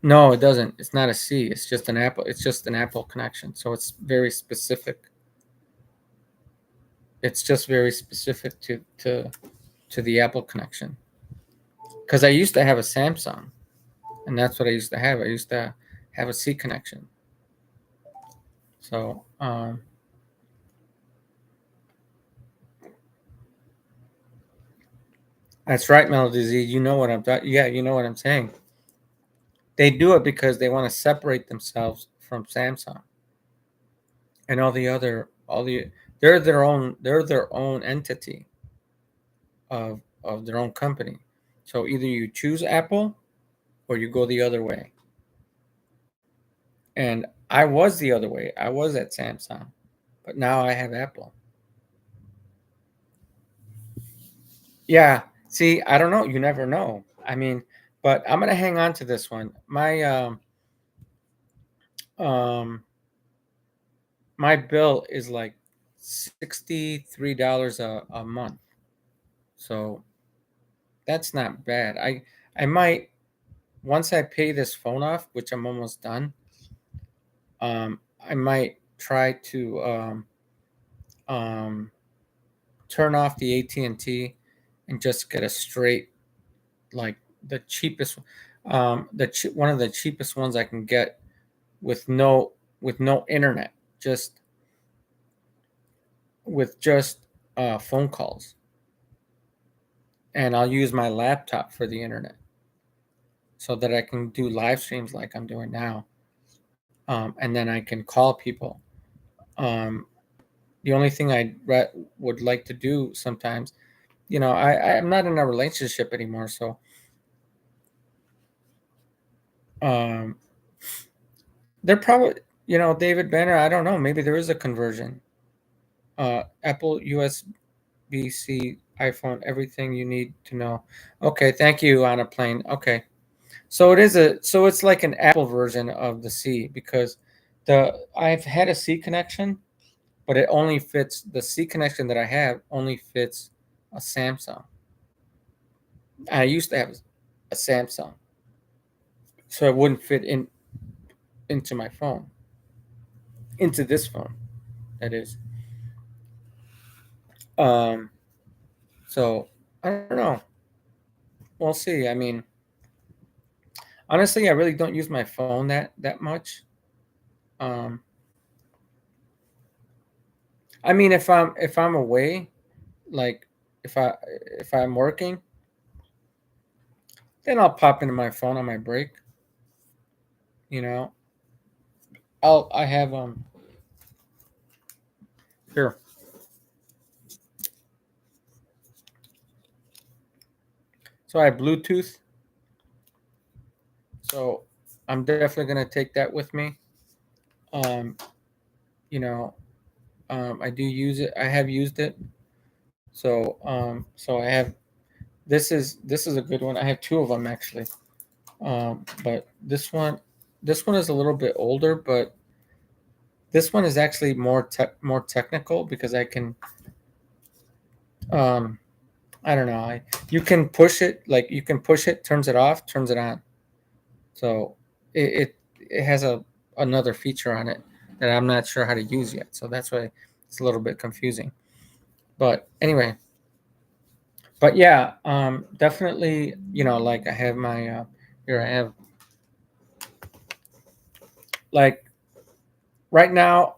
No, it doesn't. It's not a C. It's just an Apple. It's just an Apple connection. So it's very specific. It's just very specific to the Apple connection. Because I used to have a Samsung, and that's what I used to have. I used to have a C connection. So, that's right, Melody Z. You know what I'm talking. Yeah, you know what I'm saying. They do it because they want to separate themselves from Samsung and all the they're their own entity of their own company. So either you choose Apple or you go the other way. And I was the other way. I was at Samsung, but now I have Apple. Yeah. See, I don't know. You never know. I mean, but I'm gonna hang on to this one. Um my bill is like $63 a month. So that's not bad. I might, once I pay this phone off, which I'm almost done, I might try to um, turn off the AT&T and just get a straight, like the cheapest. one of the cheapest ones I can get with no internet, just with just phone calls, and I'll use my laptop for the internet so that I can do live streams like I'm doing now, and then I can call people. The only thing I would like to do sometimes, I'm not in a relationship anymore, so they're probably, David Banner. I don't know. Maybe there is a conversion. Apple USB-C iPhone, everything you need to know. Okay, thank you on a plane. Okay, so it's like an Apple version of the C, because I've had a C connection, but the C connection that I have only fits a Samsung. I used to have a Samsung, so it wouldn't fit into my phone, into this phone, that is. Um, so I don't know. We'll see. I mean, honestly, I really don't use my phone that much. Um, I mean, if I'm away, like if I'm working, then I'll pop into my phone on my break. You know, I have here. So I have Bluetooth. So I'm definitely gonna take that with me. Um, you know, I do use it. I have used it. So I have. This is a good one. I have two of them actually. But this one is a little bit older, but this one is actually more technical, because I can, um, I don't know. You can push it, turns it off, turns it on. So it has another feature on it that I'm not sure how to use yet. So that's why it's a little bit confusing. But anyway, but yeah, definitely, like I have my here. I have, like, right now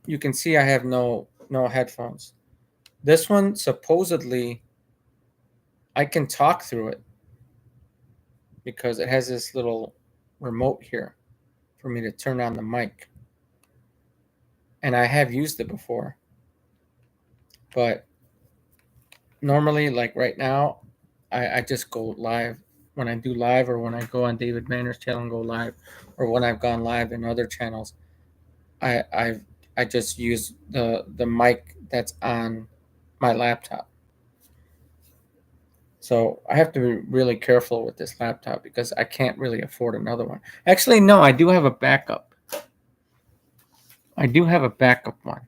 you can see I have no headphones. This one, supposedly I can talk through it, because it has this little remote here for me to turn on the mic. And I have used it before. But normally, like right now, I just go live. When I do live, or when I go on David Banner's channel and go live, or when I've gone live in other channels, I I I just use the mic that's on my laptop. So I have to be really careful with this laptop, because I can't really afford another one. Actually, no, I do have a backup. I do have a backup one.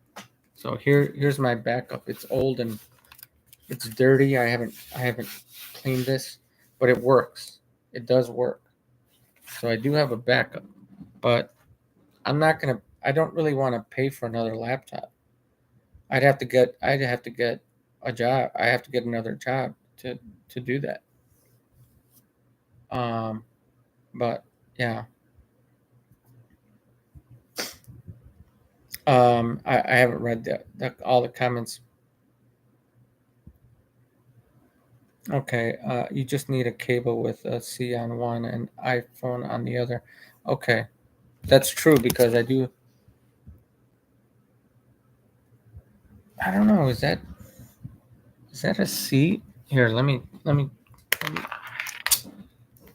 So here's my backup. It's old and it's dirty. I haven't cleaned this, but it works. It does work. So I do have a backup, but I don't really want to pay for another laptop. I'd have to get a job. I have to get another job to do that. Um, but yeah. I haven't read all the comments. Okay, you just need a cable with a C on one and iPhone on the other. Okay, that's true, because I do. I don't know. Is that a C? Here, let me.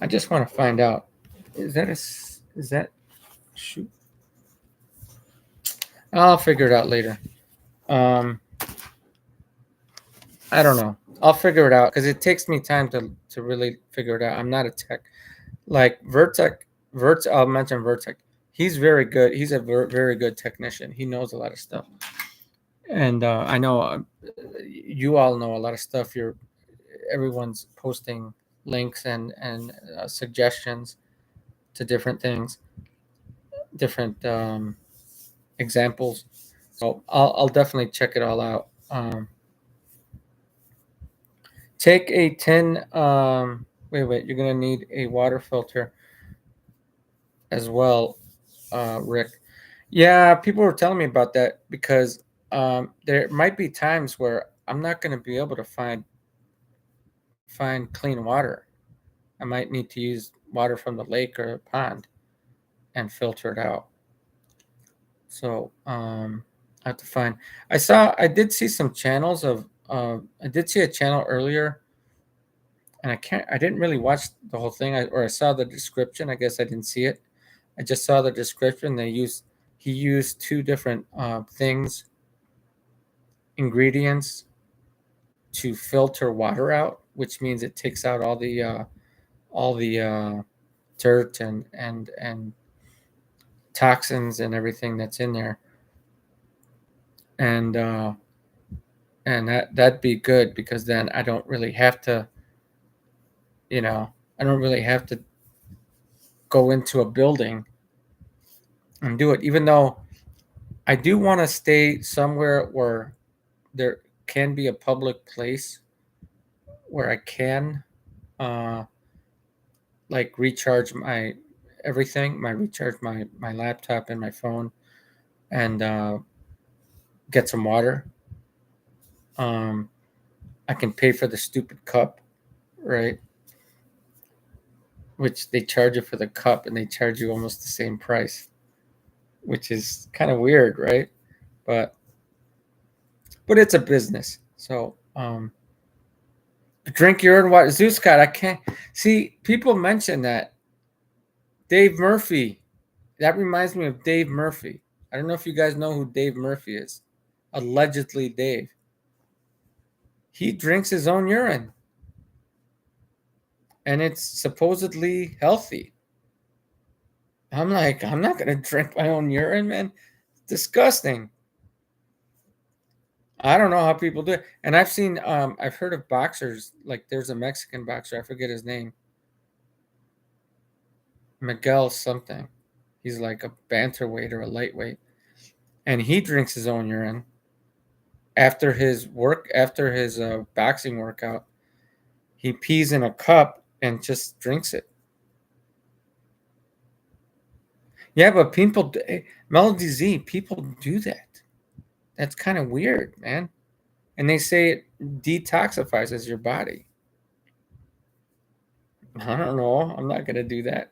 I just want to find out. Is that shoot? I'll figure it out later. Um, I don't know. I'll figure it out, because it takes me time to really figure it out. I'm not a tech, like Vertec. I'll mention Vertec. He's very good. He's a very good technician. He knows a lot of stuff, and I know, you all know a lot of stuff. Everyone's posting links and suggestions to different things, different examples. So I'll definitely check it all out. Take a 10. Wait. You're gonna need a water filter as well, Rick. Yeah, people were telling me about that because there might be times where I'm not gonna be able to find clean water. I might need to use water from the lake or a pond and filter it out. So I have to find. I did see some channels of. I did see a channel earlier, and I didn't really watch the whole thing. Or I saw the description. I guess I didn't see it. I just saw the description. He used two different things, ingredients to filter water out, which means it takes out all the dirt and toxins and everything that's in there, and that'd be good because then I don't really have to, I don't really have to go into a building and do it. Even though I do want to stay somewhere where there can be a public place where I can, uh, like recharge my everything, my laptop and my phone, and get some water. Um, I can pay for the stupid cup, right? Which they charge you for the cup, and they charge you almost the same price, which is kind of weird, right? But it's a business, so drink your own water. Zeus Scott, I can't see people mention that Dave Murphy. That reminds me of Dave Murphy. I don't know if you guys know who Dave Murphy is. Allegedly, Dave. He drinks his own urine, and it's supposedly healthy. I'm like, I'm not gonna drink my own urine, man. It's disgusting. I don't know how people do it. And I've heard of boxers, like there's a Mexican boxer, I forget his name, Miguel something. He's like a bantamweight or a lightweight. And he drinks his own urine after his boxing workout. He pees in a cup and just drinks it. Yeah, but Melody Z, people do that. That's kind of weird, man. And they say it detoxifies your body. I don't know. I'm not gonna do that.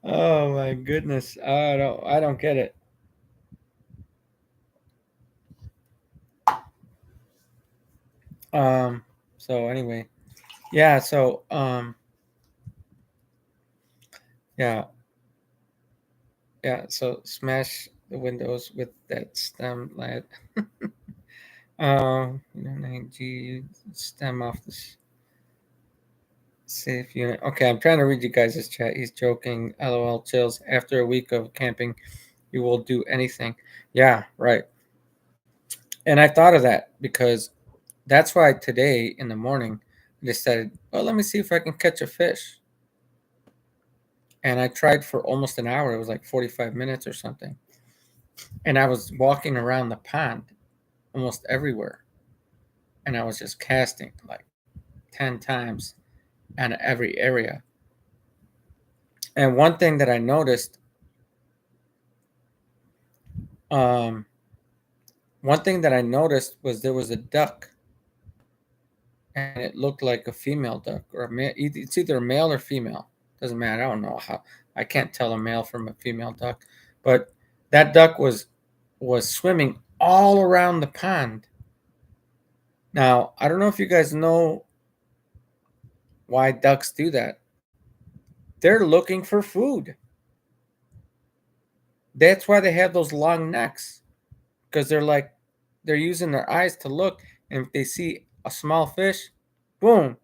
Oh my goodness. I don't get it. Um so anyway. Yeah, so yeah. Yeah, so smash the windows with that stem lad. G stem off the safe unit. Okay, I'm trying to read you guys' chat. He's joking. LOL chills. After a week of camping, you will do anything. Yeah, right. And I thought of that because that's why today in the morning I decided, well, let me see if I can catch a fish. And I tried for almost an hour. It was like 45 minutes or something. And I was walking around the pond almost everywhere. And I was just casting like 10 times in every area. And um, one thing that I noticed was there was a duck, and it looked like a female duck or a male. It's either a male or female. Doesn't matter. I don't know how. I can't tell a male from a female duck, but that duck was swimming all around the pond. Now I don't know if you guys know why ducks do that. They're looking for food. That's why they have those long necks, because they're using their eyes to look, and if they see a small fish, boom,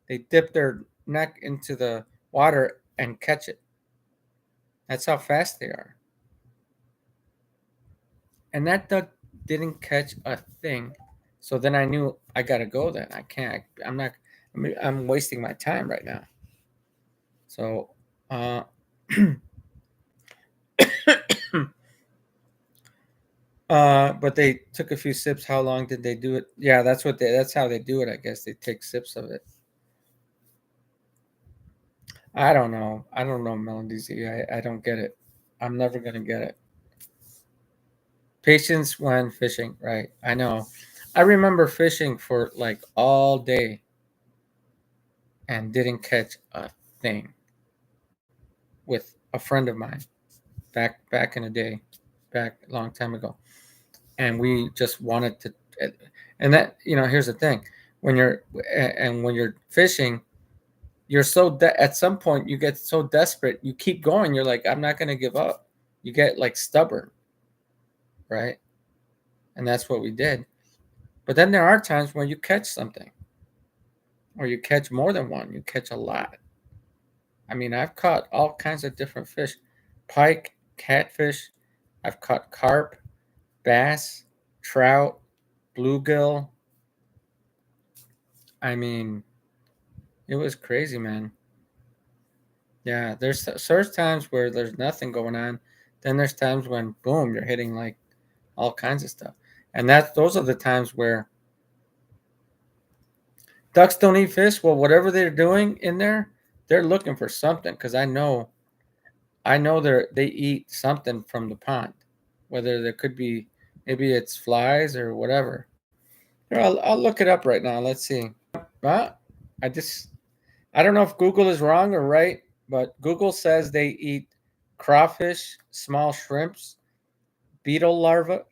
they dip their neck into the water and catch it. That's how fast they are. And that duck didn't catch a thing. So then I knew I gotta go. Then I can't. I'm not. I'm wasting my time right now. So, uh, but they took a few sips. How long did they do it? Yeah, that's how they do it. I guess they take sips of it. I don't know. I don't know, Melody Z. I don't get it. I'm never gonna get it. Patience when fishing, right? I know. I remember fishing for like all day and didn't catch a thing with a friend of mine back in the day, back a long time ago. And we just wanted to, and that, here's the thing. When you're and when you're fishing, you're at some point you get so desperate, you keep going. You're like, I'm not going to give up. You get like stubborn, right? And that's what we did. But then there are times when you catch something, or you catch more than one. You catch a lot. I mean, I've caught all kinds of different fish: pike, catfish. I've caught carp, bass, trout, bluegill. I mean, it was crazy, man. Yeah, there's times where there's nothing going on. Then there's times when boom, you're hitting like all kinds of stuff. And those are the times where ducks don't eat fish. Well, whatever they're doing in there, they're looking for something, because I know they eat something from the pond. Whether there could be, maybe it's flies or whatever. Here, I'll look it up right now. Let's see. But I just I don't know if Google is wrong or right, but Google says they eat crawfish, small shrimps, beetle larva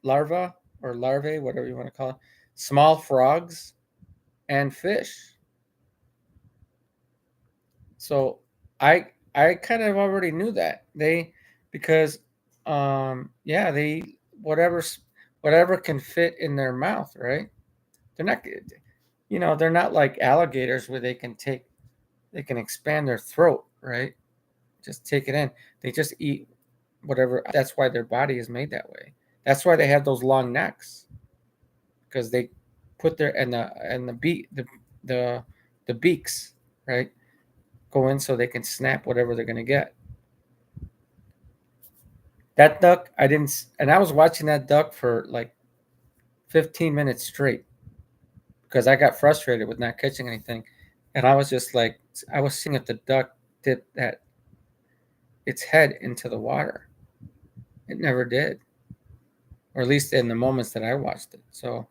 or larvae, whatever you want to call it, small frogs, and fish. So I kind of already knew that because yeah, they eat whatever can fit in their mouth, right? They're not they're not like alligators where they can expand their throat, right? Just take it in. They just eat whatever. That's why their body is made that way. That's why they have those long necks, because they put their and the beak the the beaks, right, go in so they can snap whatever they're gonna get. That duck, I didn't, and I was watching that duck for like 15 minutes straight because I got frustrated with not catching anything, and I was just like, I was seeing if the duck dipped its head into the water. It never did, or at least in the moments that I watched it. So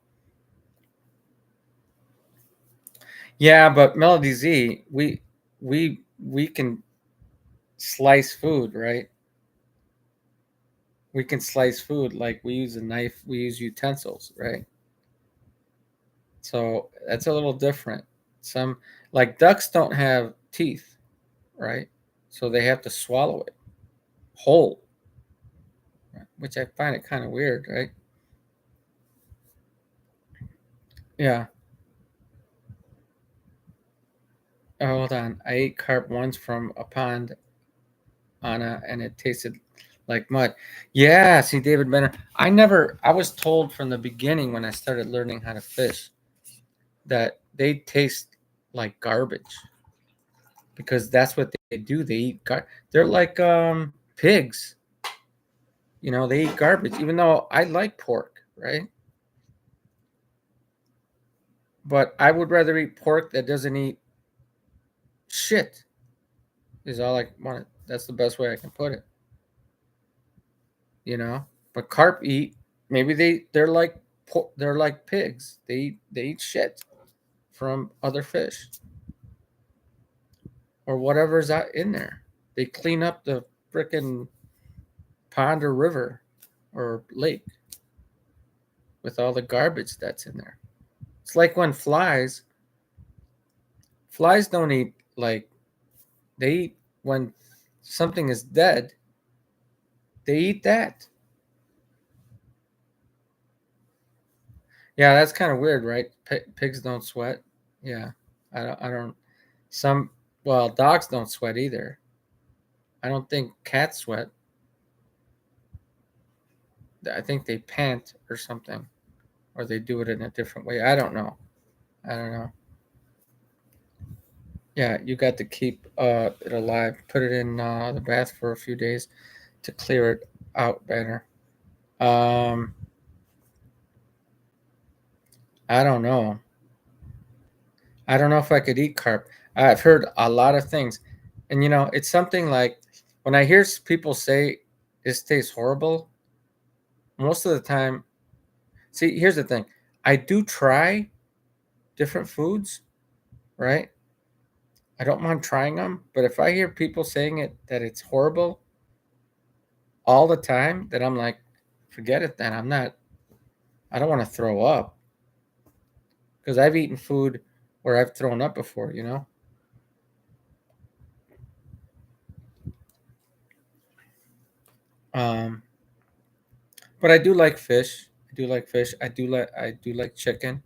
yeah, but Melody Z, we can slice food, right? We can slice food like we use a knife, we use utensils, right? So that's a little different. Some, like ducks, don't have teeth, right? So they have to swallow it whole, right? Which I find it kind of weird, right? Yeah. Oh, hold on. I ate carp once from a pond, Anna, and it tasted like mud. Yeah, see, David Benner. I was told from the beginning when I started learning how to fish that they taste like garbage, because that's what they do. They eat they're like pigs. They eat garbage, even though I like pork, right? But I would rather eat pork that doesn't eat shit, is all I want. That's the best way I can put it, you know? But carp eat, maybe they're like pigs. They eat shit from other fish or whatever's out in there. They clean up the frickin' pond or river or lake with all the garbage that's in there. It's like when flies don't eat, like, they eat when something is dead, they eat that. Yeah, that's kind of weird, right? Pigs don't sweat. Yeah, I don't. Some, well, dogs don't sweat either. I don't think cats sweat. I think they pant or something, or they do it in a different way. I don't know. I don't know. Yeah, you got to keep it alive. Put it in the bath for a few days to clear it out better. Um, I don't know. I don't know if I could eat carp. I've heard a lot of things. And it's something like when I hear people say this tastes horrible, most of the time, see, here's the thing. I do try different foods, right? I don't mind trying them, but if I hear people saying it that it's horrible all the time, then I'm like, forget it then. I don't want to throw up because I've eaten food where I've thrown up before. Um, but I do like fish. I do like fish. I do like chicken.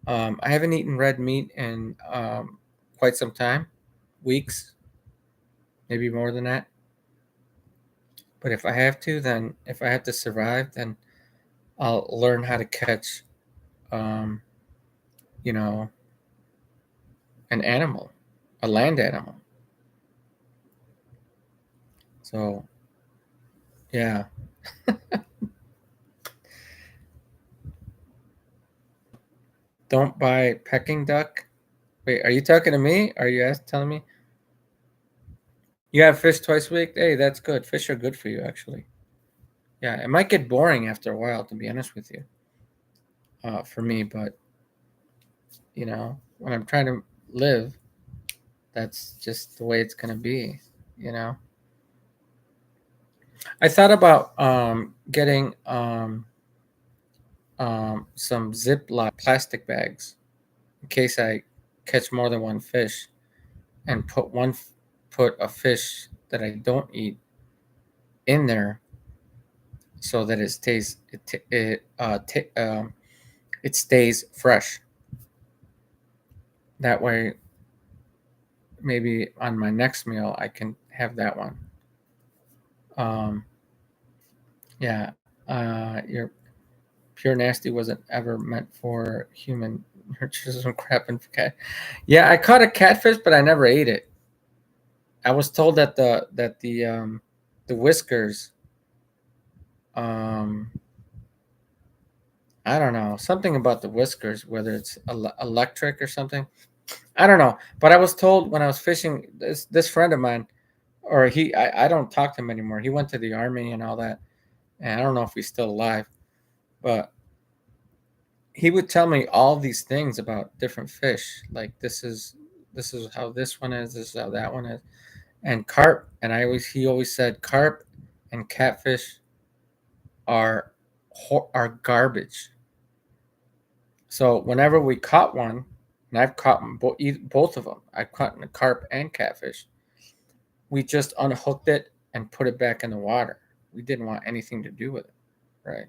I haven't eaten red meat in quite some time, weeks, maybe more than that. But if I have to survive, then I'll learn how to catch, um, you know, an animal, a land animal. So yeah, don't buy Peking duck. Wait, are you talking to me? Are you telling me you have fish twice a week? Hey, that's good. Fish are good for you, actually. Yeah, it might get boring after a while, to be honest with you, for me. But when I'm trying to live, that's just the way it's gonna be. You know, I thought about getting some Ziploc plastic bags in case I catch more than one fish, and put a fish that I don't eat in there so that it stays fresh. That way, maybe on my next meal I can have that one. Um, yeah, your pure nasty wasn't ever meant for human. Just some crap and cat. Yeah, I caught a catfish, but I never ate it. I was told that the whiskers, um I don't know, something about the whiskers, whether it's electric or something. I don't know, but I was told when I was fishing, this friend of mine, or I don't talk to him anymore. He went to the army and all that, and I don't know if he's still alive, but he would tell me all these things about different fish. Like this is how this one is. This is how that one is. And carp. And he always said carp and catfish are are garbage. So whenever we caught one, and I've caught both of them. I've caught a carp and catfish. We just unhooked it and put it back in the water. We didn't want anything to do with it, right?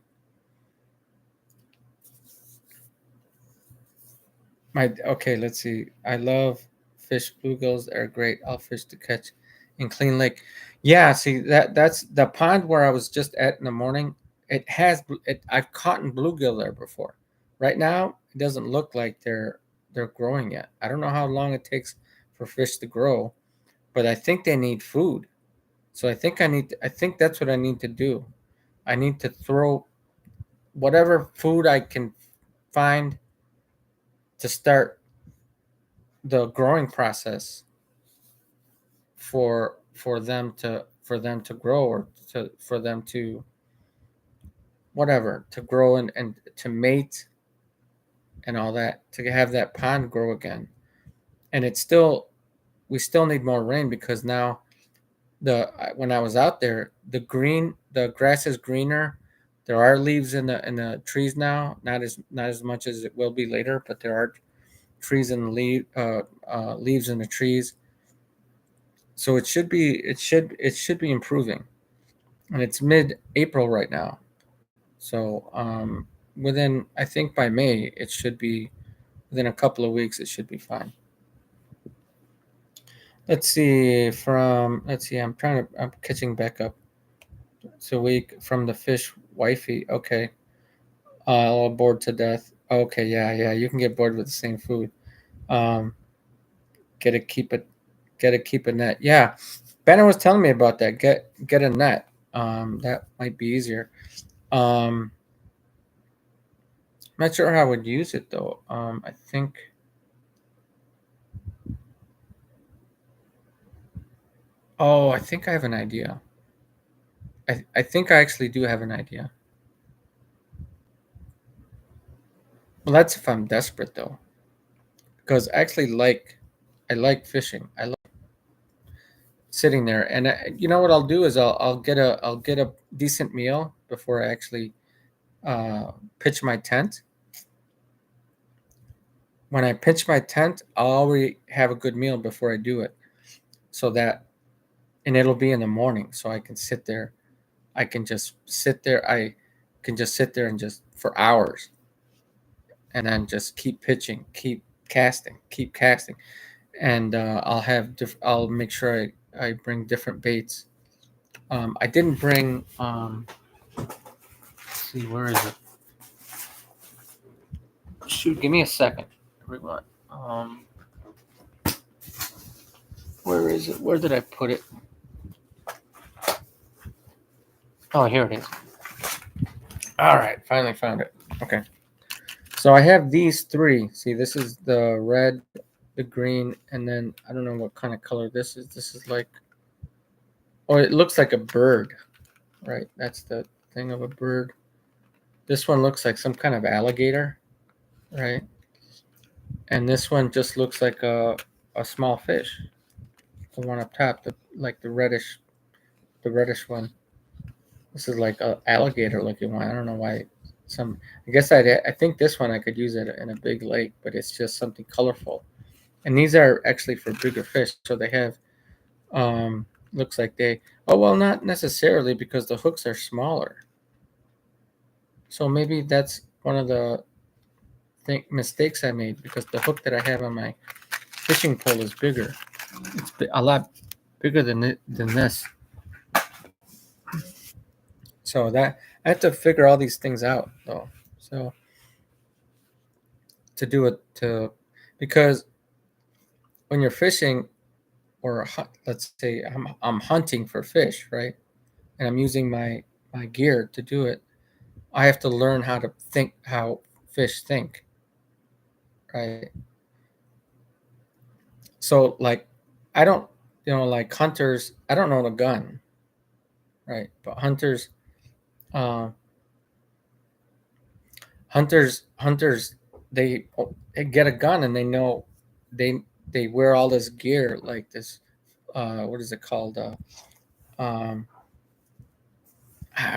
Okay, let's see. I love fish. Bluegills are great. All fish to catch in clean lake. Yeah, see that's the pond where I was just at in the morning. I've caught in bluegill there before. Right now, it doesn't look like they're growing yet. I don't know how long it takes for fish to grow, but I think they need food. So I think that's what I need to do. I need to throw whatever food I can find to start the growing process for them to grow, or for them to whatever, to grow and to mate and all that, to have that pond grow again. And we still need more rain because now when I was out there, the grass is greener. There are leaves in the trees now, not as much as it will be later, but there are trees and leaves in the trees. So it should be improving, and it's mid-April right now. So within, I think by May it should be, within a couple of weeks it should be fine. Let's see. I'm catching back up. So week from the fish wifey. Okay, all bored to death. Okay, yeah, yeah. You can get bored with the same food. Um, get to keep it, get to keep a net. Yeah, Banner was telling me about that. Get a net. That might be easier. Um, I'm not sure how I would use it though. I think Oh, I think I have an idea. I think I actually do have an idea. Well, that's if I'm desperate though, because I like fishing. I like sitting there, and you know what I'll do is I'll get a decent meal before I actually pitch my tent. When I pitch my tent, I'll already have a good meal before I do it, so that and it'll be in the morning, so I can sit there. I can just sit there. I can just sit there and just for hours, and then just keep pitching, keep casting, and I'll make sure I bring different baits. I didn't bring. Let's see, where is it? Shoot, give me a second, everyone. Where is it? Where did I put it? Oh, here it is. All right, finally found it. Okay. So I have these three. See, this is the red, the green, and then I don't know what kind of color this is. This is like, oh, it looks like a bird, right? That's the thing of a bird. This one looks like some kind of alligator, right? And this one just looks like a small fish. The one up top, the the reddish one. This is like a alligator looking one. I don't know why. Some I guess I think this one I could use it in a big lake, but it's just something colorful. And these are actually for bigger fish, so they have looks like they. Oh well, not necessarily because the hooks are smaller. So maybe that's one of the mistakes I made because the hook that I have on my fishing pole is bigger. It's a lot bigger than this. So that I have to figure all these things out though. So to do it to because when you're fishing or let's say I'm hunting for fish, right? And I'm using my gear to do it. I have to learn how to think how fish think, right? So like I don't like hunters, I don't know the gun, right? But uh hunters they get a gun and they know they they wear all this gear like this what is it called um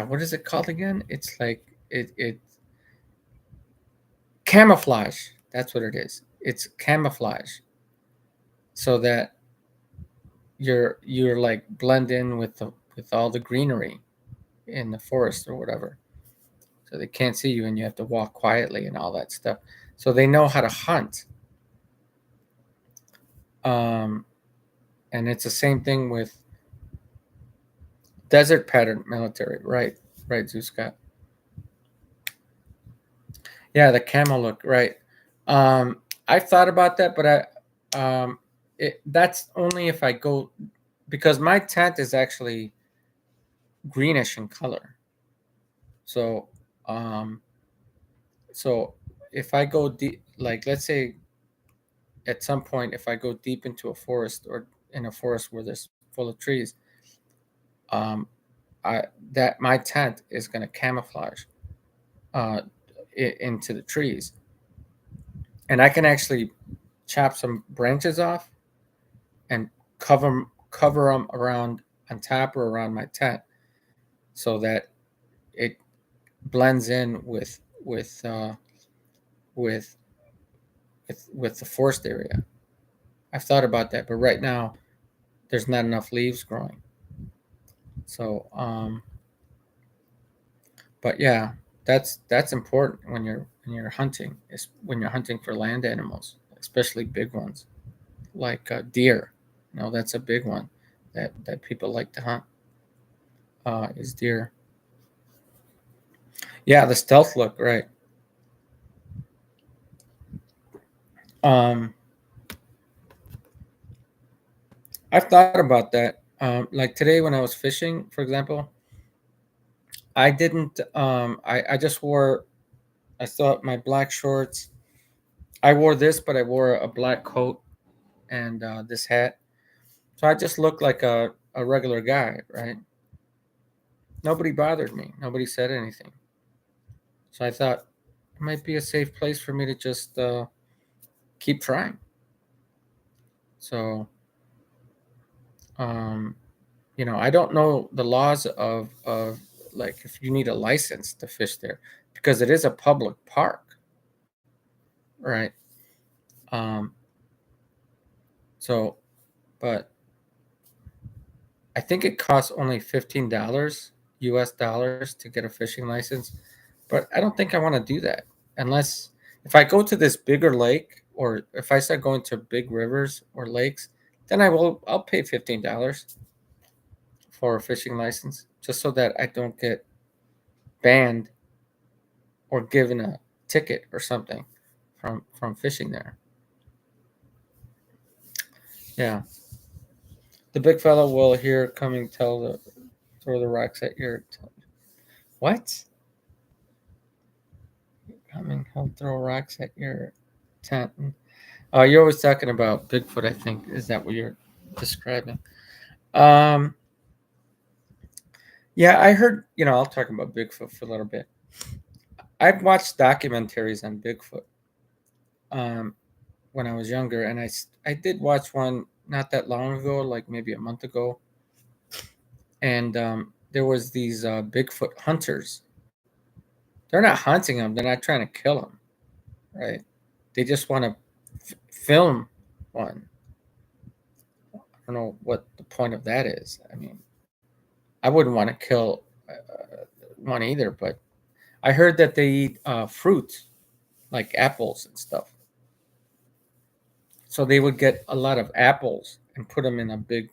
what is it called again? It's like it camouflage. That's what it is. It's camouflage so that you're like blend in with all the greenery in the forest or whatever. So they can't see you and you have to walk quietly and all that stuff. So they know how to hunt. Um, and it's the same thing with desert pattern military, right? Right, Zuscott. Yeah, the camel look, right? I've thought about that, but that's only if I go because my tent is actually greenish in color. So, um, so if I go deep, like let's say at some point, if I go deep into a forest or in a forest where there's full of trees, um, I that my tent is going to camouflage uh, into the trees, and I can actually chop some branches off and cover them around on top or around my tent, so that it blends in with with the forest area. I've thought about that, but right now there's not enough leaves growing. So, but yeah, that's important when you're hunting. Is when you're hunting for land animals, especially big ones like deer. You know, that's a big one that people like to hunt. Is deer. Yeah, the stealth look, right? Um, I've thought about that. Like today when I was fishing, for example, I didn't. I just wore. I thought my black shorts. I wore this, but I wore a black coat and this hat. So I just looked like a regular guy, right? Nobody bothered me. Nobody said anything. So I thought it might be a safe place for me to just keep trying. So, um, I don't know the laws of like if you need a license to fish there because it is a public park, right? Um, so, but I think it costs only $15 US dollars to get a fishing license, but I don't think I want to do that unless if I go to this bigger lake or if I start going to big rivers or lakes, then I'll pay $15 for a fishing license just so that I don't get banned or given a ticket or something from fishing there. Yeah. The big fellow will here coming throw the rocks at your what? Coming he'll throw rocks at your tent. You're always talking about Bigfoot, I think. Is that what you're describing? Um yeah, I heard, I'll talk about Bigfoot for a little bit. I've watched documentaries on Bigfoot um when I was younger, and I did watch one not that long ago, like maybe a month ago, and there was these Bigfoot hunters. They're not hunting them; they're not trying to kill them, right? They just want to film one. I don't know what the point of that is. I mean, I wouldn't want to kill one either, but I heard that they eat fruit like apples and stuff. So they would get a lot of apples and put them in a big,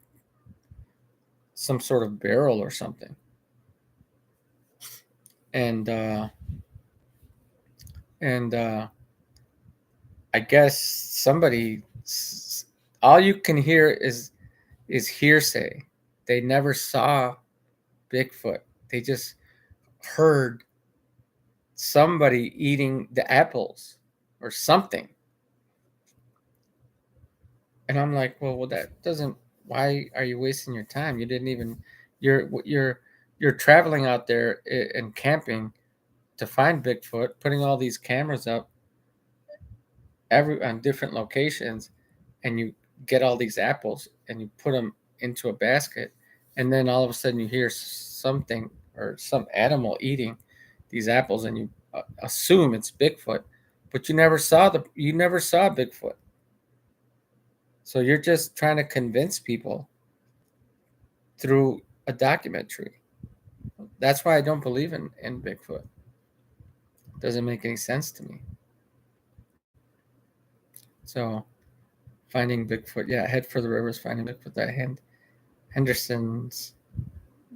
some sort of barrel or something, and and I guess all you can hear is hearsay. They never saw Bigfoot. They just heard somebody eating the apples or something. And I'm like, well, that doesn't. Why are you wasting your time? You didn't even. You're traveling out there and camping to find Bigfoot, putting all these cameras up every on different locations, and you get all these apples and you put them into a basket, and then all of a sudden you hear something or some animal eating these apples, and you assume it's Bigfoot, but you never saw Bigfoot. So you're just trying to convince people through a documentary. That's why I don't believe in Bigfoot. It doesn't make any sense to me. So finding Bigfoot, yeah, head for the rivers, finding Bigfoot. That Henderson's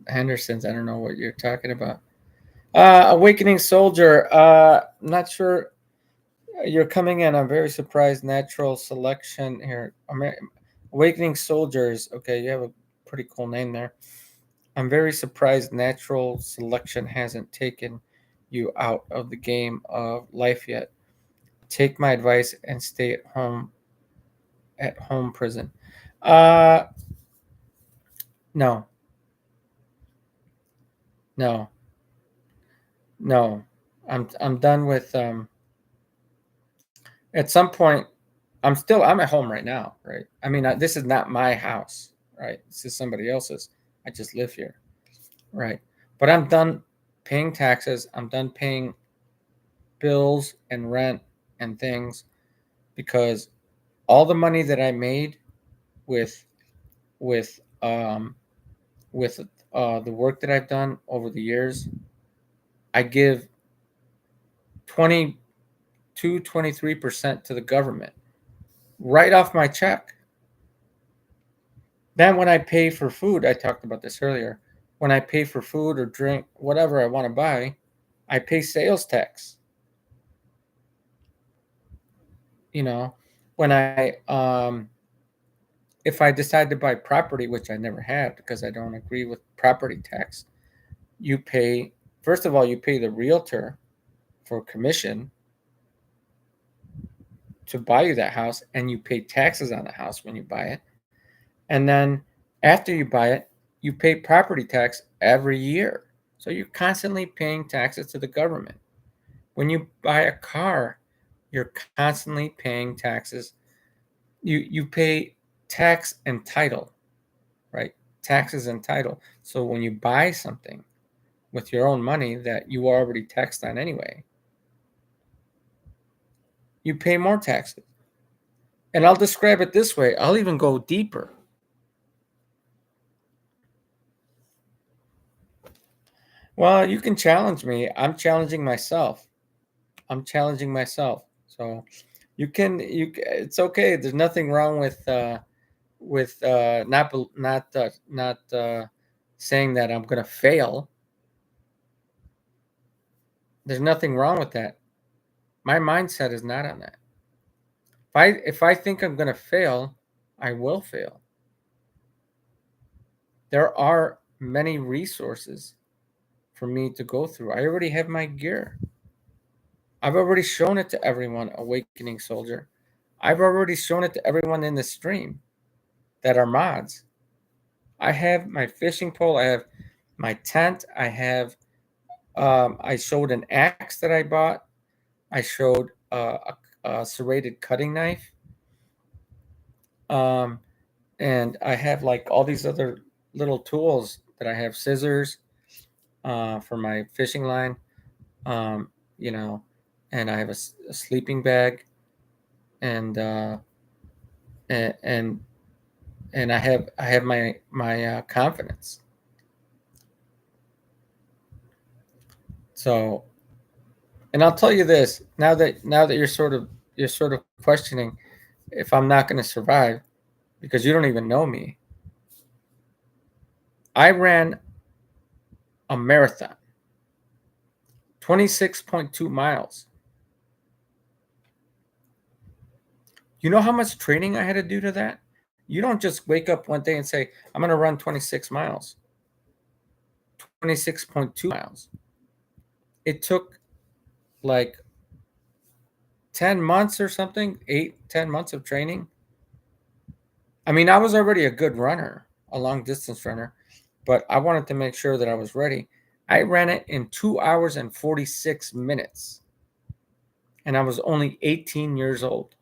Henderson's. I don't know what you're talking about. Awakening Soldier. I'm not sure you're coming in. I'm very surprised. Natural selection here. Awakening Soldiers. Okay, you have a pretty cool name there. I'm very surprised natural selection hasn't taken you out of the game of life yet. Take my advice and stay at home prison. Uh no, no, no. I'm done with at some point I'm at home right now, right? I mean, this is not my house, right? This is somebody else's. I just live here, right? But I'm done paying taxes. I'm done paying bills and rent and things because all the money that I made with with um with the work that I've done over the years, I give 23% to the government right off my check. Then when I pay for food, I talked about this earlier. When I pay for food or drink, whatever I want to buy, I pay sales tax. You know, when I if I decide to buy property, which I never have because I don't agree with property tax, you pay first of all you pay the realtor for commission to buy you that house, and you pay taxes on the house when you buy it. And then after you buy it, you pay property tax every year. So you're constantly paying taxes to the government. When you buy a car, you're constantly paying taxes. You pay tax and title, right? Taxes and title. So when you buy something with your own money that you already taxed on anyway, you pay more taxes. And I'll describe it this way. I'll even go deeper. Well, you can challenge me. I'm challenging myself. I'm challenging myself. So it's okay. There's nothing wrong with not saying that I'm going to fail. There's nothing wrong with that. My mindset is not on that. If I think I'm going to fail, I will fail. There are many resources for me to go through. I already have my gear. I've already shown it to everyone, Awakening Soldier. I've already shown it to everyone in the stream that are mods. I have my fishing pole. I have my tent. I showed an axe that I bought. I showed a serrated cutting knife. And I have like all these other little tools that I have, scissors for my fishing line, you know, and I have a sleeping bag, and and and and I have my confidence. So, and I'll tell you this now that you're sort of questioning if I'm not going to survive because you don't even know me. I ran a marathon, 26.2 miles. You know how much training I had to do to that? You don't just wake up one day and say, I'm going to run 26 miles, 26.2 miles. It took like 10 months or something, 8, 10 months of training. I mean, I was already a good runner, a long distance runner, but I wanted to make sure that I was ready. I ran it in 2 hours and 46 minutes, and I was only 18 years old.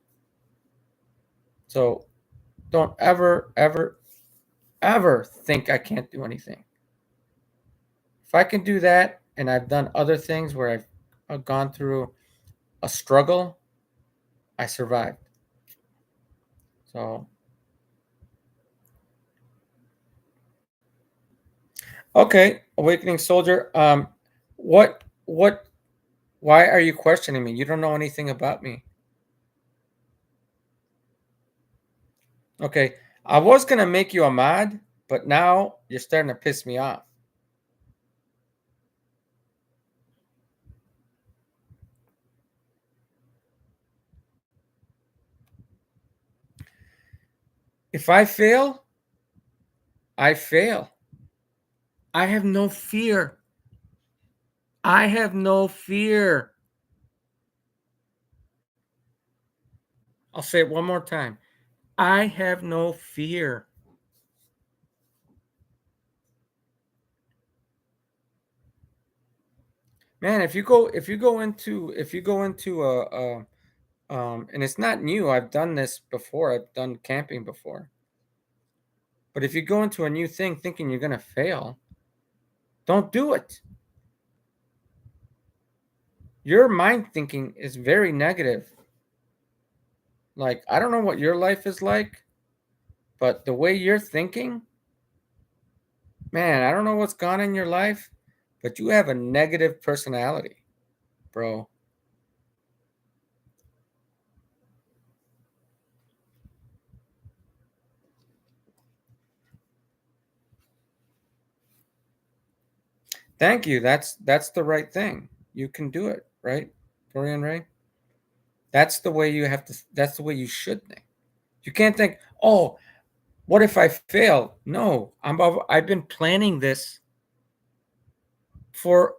So don't ever, ever, ever think I can't do anything. If I can do that, and I've done other things where I've gone through a struggle, I survived. So, okay, Awakening Soldier. What? Why are you questioning me? You don't know anything about me. Okay, I was gonna make you a mod, but now you're starting to piss me off. If I fail, I fail. I have no fear. I have no fear. I'll say it one more time. I have no fear. Man, if you go into and it's not new. I've done this before. I've done camping before. But if you go into a new thing thinking you're gonna fail, don't do it. Your mind thinking is very negative. Like, I don't know what your life is like, but the way you're thinking, man, I don't know what's gone in your life, but you have a negative personality, bro. Thank you. That's the right thing. You can do it, right? Dorian Ray? That's the way you have to that's the way you should think. You can't think, "Oh, what if I fail?" No, I've been planning this for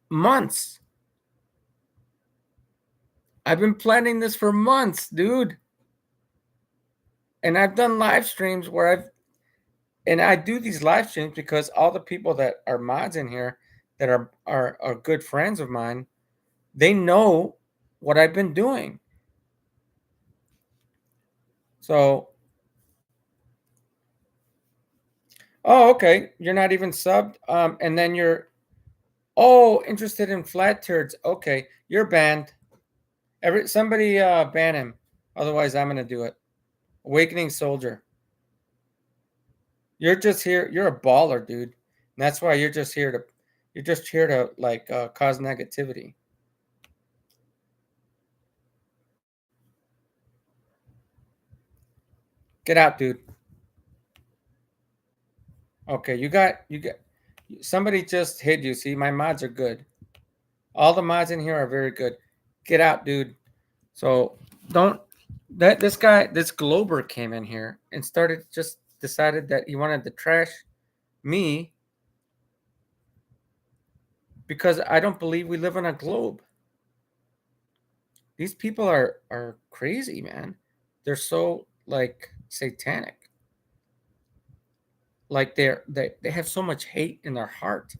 months. I've been planning this for months, dude. And I've done live streams where and I do these live streams because all the people that are mods in here that are good friends of mine, they know what I've been doing. So, oh, okay, you're not even subbed, and then you're interested in flat turds. Okay, you're banned. Somebody ban him, otherwise I'm gonna do it. Awakening Soldier. You're just here. You're a baller, dude. And that's why you're just here to. You're just here to like cause negativity. Get out, dude. Okay, you got. Somebody just hit you. See, my mods are good. All the mods in here are very good. Get out, dude. So don't. This guy, this Glober came in here and just decided that he wanted to trash me because I don't believe we live on a globe. These people are crazy, man. They're so like satanic. Like they have so much hate in their heart.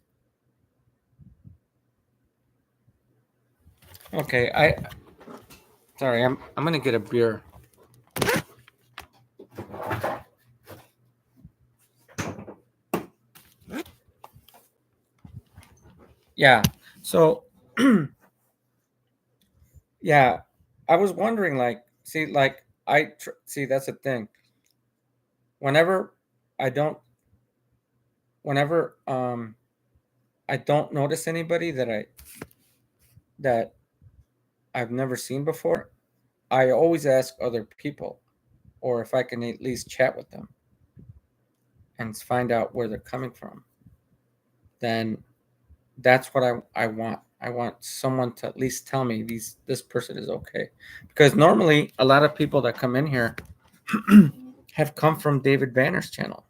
Okay, I'm gonna get a beer. Yeah. So yeah, I was wondering like see like see that's the thing. Whenever I don't whenever I don't notice anybody that I've never seen before, I always ask other people or if I can at least chat with them and find out where they're coming from. Then that's what I want. I want someone to at least tell me this person is okay. Because normally a lot of people that come in here have come from David Banner's channel.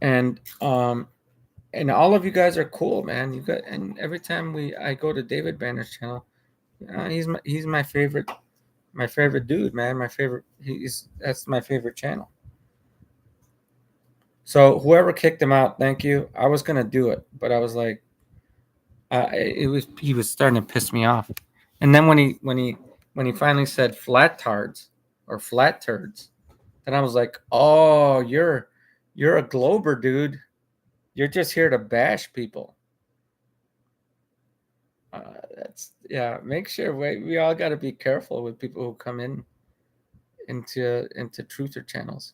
And all of you guys are cool, man. And every time I go to David Banner's channel, he's my favorite dude, man. That's my favorite channel. So whoever kicked him out, thank you. I was gonna do it, but I was like, he was starting to piss me off. And then when he finally said flat tards or flat turds, then I was like, oh, you're a Glober, dude. You're just here to bash people. Make sure we all got to be careful with people who come into truther channels,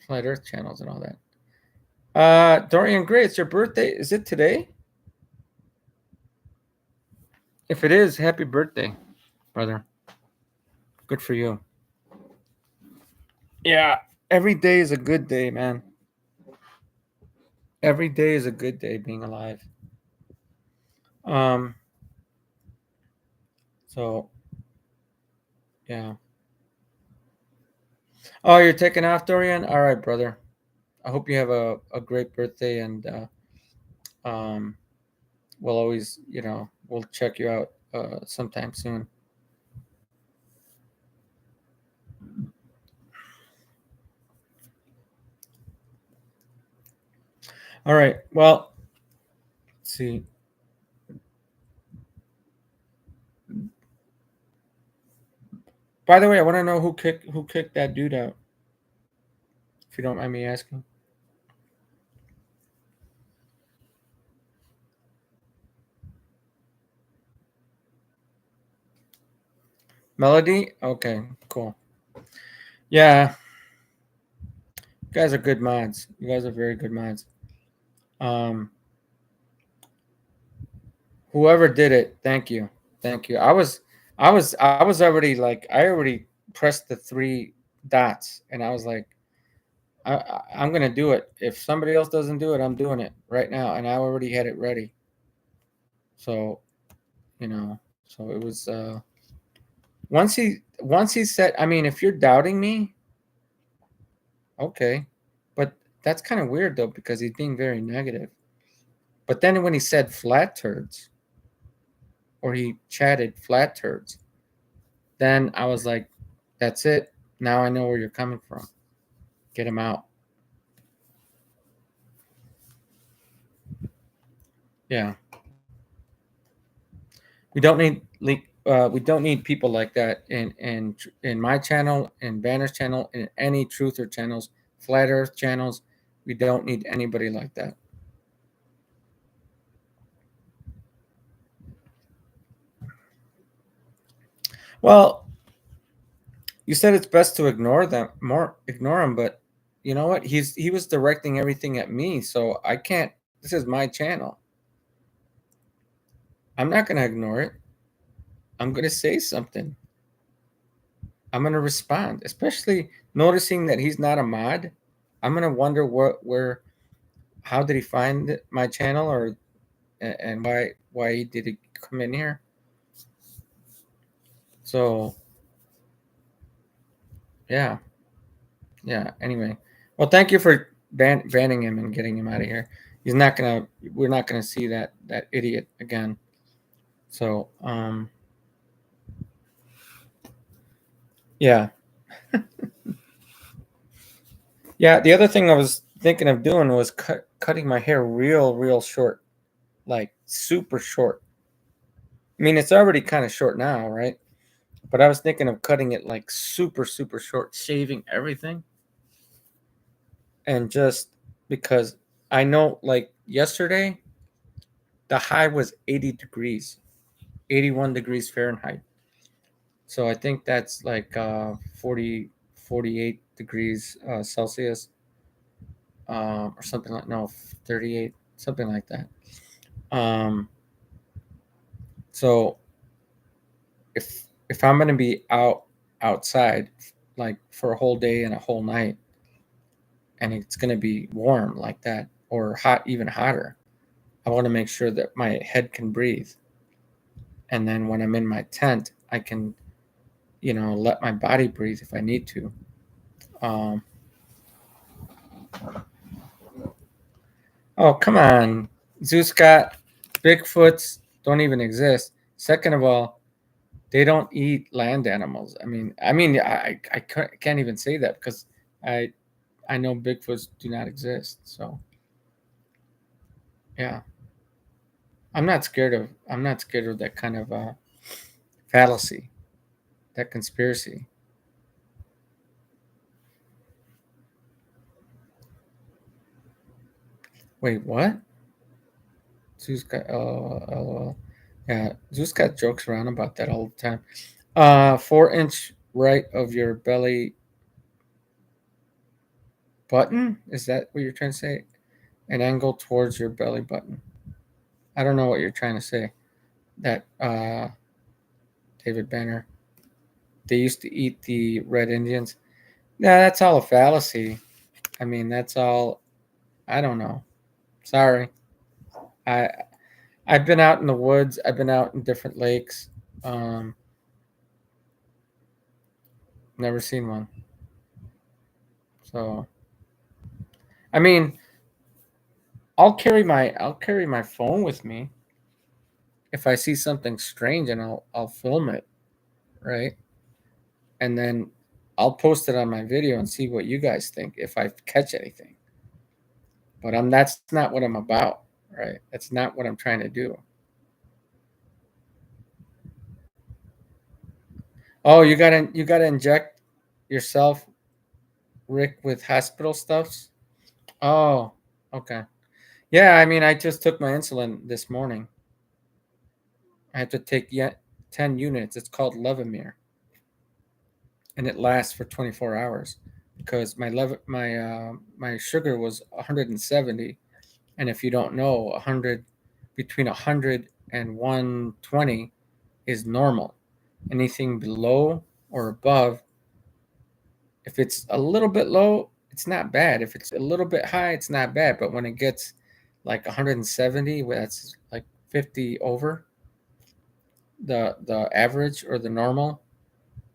flat earth channels and all that. Dorian Gray, it's your birthday. Is it today? If it is, happy birthday, brother. Good for you. Yeah, every day is a good day, man. Every day is a good day being alive. So yeah. Oh, you're taking off, Dorian? All right, brother. I hope you have a great birthday, and we'll always, we'll check you out sometime soon. All right. Well, let's see. By the way, I want to know who kicked that dude out. If you don't mind me asking. Melody? Okay, cool. Yeah. You guys are good mods. You guys are very good mods. Whoever did it, thank you. Thank you. I was already like I already pressed the 3 dots and I was like I'm going to do it. If somebody else doesn't do it, I'm doing it right now and I already had it ready. So, so it was once he said, I mean, if you're doubting me, okay. But that's kind of weird though because he's being very negative. But then when he said flat turds or he chatted flat turds, then I was like, That's it. Now I know where you're coming from. Get him out. Yeah. We don't need we don't need people like that in my channel, in Banner's channel, in any truther channels, flat Earth channels. We don't need anybody like that. Well, you said it's best to ignore him, but you know what? He was directing everything at me, so I can't. This is my channel. I'm not going to ignore it. I'm going to say something. I'm going to respond, especially noticing that he's not a mod. I'm going to wonder how did he find my channel, or and why did he come in here? So yeah. Anyway, well, thank you for banning him and getting him out of here. He's not gonna. We're not gonna see that idiot again. So yeah. Yeah, the other thing I was thinking of doing was cutting my hair real short, like super short. I mean, it's already kind of short now, right? But I was thinking of cutting it like super short, shaving everything, and just because I know, like yesterday, the high was 80 degrees, 81 degrees Fahrenheit. So I think that's like 40, 48 degrees Celsius, or something like, no, 38, something like that. Um, so if I'm gonna be outside like for a whole day and a whole night, and it's gonna be warm like that or hot, even hotter, I want to make sure that my head can breathe. And then when I'm in my tent, I can, let my body breathe if I need to. Um, oh, come on. Zeus got Bigfoots don't even exist. Second of all, they don't eat land animals. I can't even say that because I I know Bigfoots do not exist. So yeah, I'm not scared of that kind of fallacy, that conspiracy. Wait, what? Zeus got yeah, Zeus got jokes around about that all the time. 4 inch right of your belly button. Is that what you're trying to say? An angle towards your belly button. I don't know what you're trying to say. That David Banner. They used to eat the Red Indians. Yeah, that's all a fallacy. I mean, that's all. I don't know. Sorry. I I've been out in the woods. I've been out in different lakes. Um, Never seen one. So I mean, I'll carry my phone with me if I see something strange, and I'll film it, right? And then I'll post it on my video and see what you guys think if I catch anything. But that's not what I'm about, right? That's not what I'm trying to do. Oh, you gotta inject yourself, Rick, with hospital stuffs. Oh, okay. Yeah, I mean, I just took my insulin this morning. I have to take yet 10 units. It's called Levemir, and it lasts for 24 hours because my sugar was 170, and if you don't know, 100 between 100 and 120 is normal. Anything below or above, if it's a little bit low, it's not bad. If it's a little bit high, it's not bad. But when it gets like 170, well, that's like 50 over the average or the normal,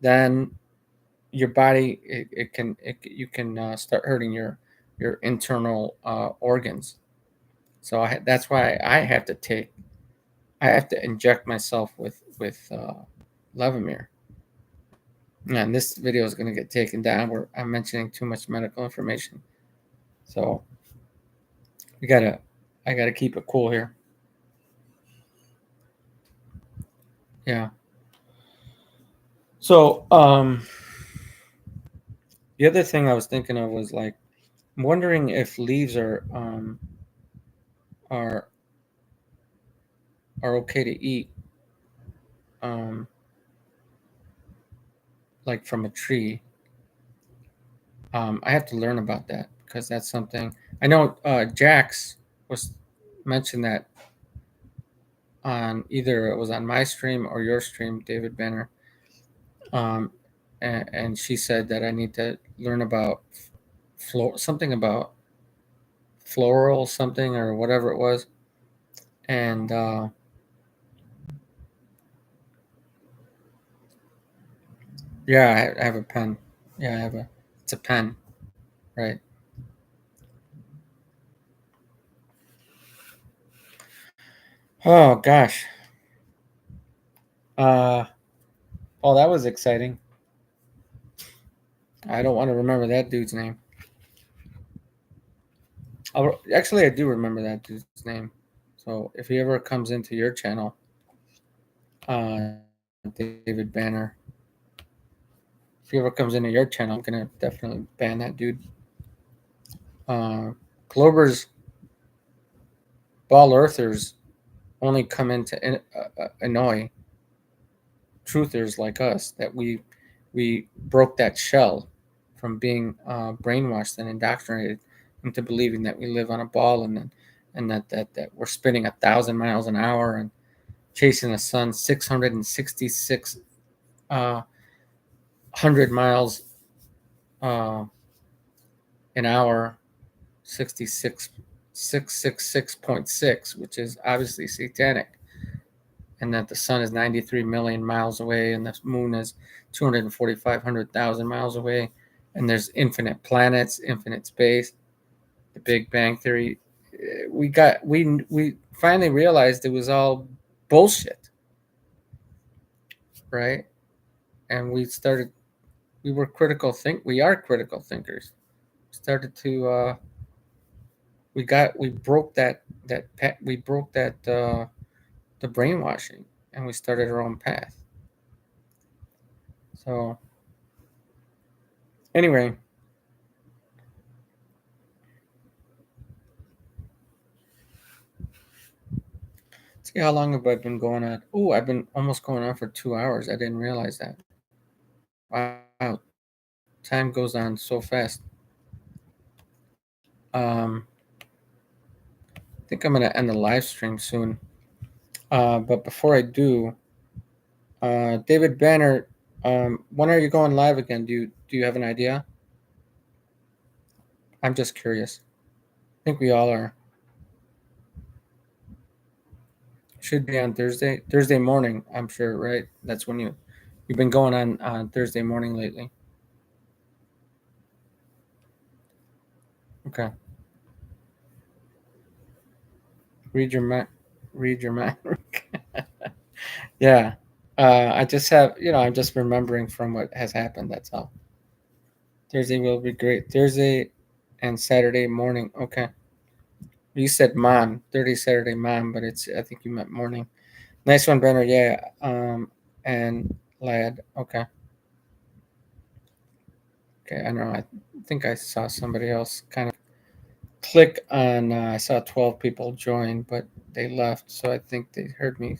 then your body you can start hurting your internal organs. So that's why I have to inject myself with Levemir. And this video is going to get taken down where I'm mentioning too much medical information. So I gotta keep it cool here. Yeah. So the other thing I was thinking of was like, I'm wondering if leaves are okay to eat, like from a tree. I have to learn about that because that's something I know. Jax was mentioned that on either it was on my stream or your stream, David Banner, and she said that I need to learn about something about floral something or whatever it was, and yeah, I have a pen. Yeah, I have it's a pen, right? Oh gosh. Uh, oh, that was exciting. I don't want to remember that dude's name. Actually, I do remember that dude's name. So if he ever comes into your channel, David Banner, if he ever comes into your channel, I'm gonna definitely ban that dude. Glober's ball earthers only come into annoy truthers like us that we broke that shell from being brainwashed and indoctrinated into believing that we live on a ball and that we're spinning 1,000 miles an hour and chasing the sun 666 100 miles uh, an hour, 666.6, which is obviously satanic, and that the sun is 93 million miles away and the moon is 245,000 miles away, and there's infinite planets, infinite space, the Big Bang Theory. We finally realized it was all bullshit, right? And we are critical thinkers. Started to we broke the brainwashing, and we started our own path. So anyway, see how long have I been going on? Oh, I've been almost going on for 2 hours. I didn't realize that. Wow, time goes on so fast. I think I'm gonna end the live stream soon. But before I do, David Banner, when are you going live again? Do you have an idea? I'm just curious. I think we all are. Should be on Thursday morning. I'm sure, right? That's when you've been going on Thursday morning lately. Okay. Read your mind. Read your mind. Yeah. I just have, I'm just remembering from what has happened. That's all. Thursday will be great. Thursday and Saturday morning. Okay. You said mom, 30 Saturday mom, but I think you meant morning. Nice one, Brenner. Yeah. And lad. Okay. Okay. I know. I think I saw somebody else kind of click on. I saw 12 people join, but they left. So I think they heard me.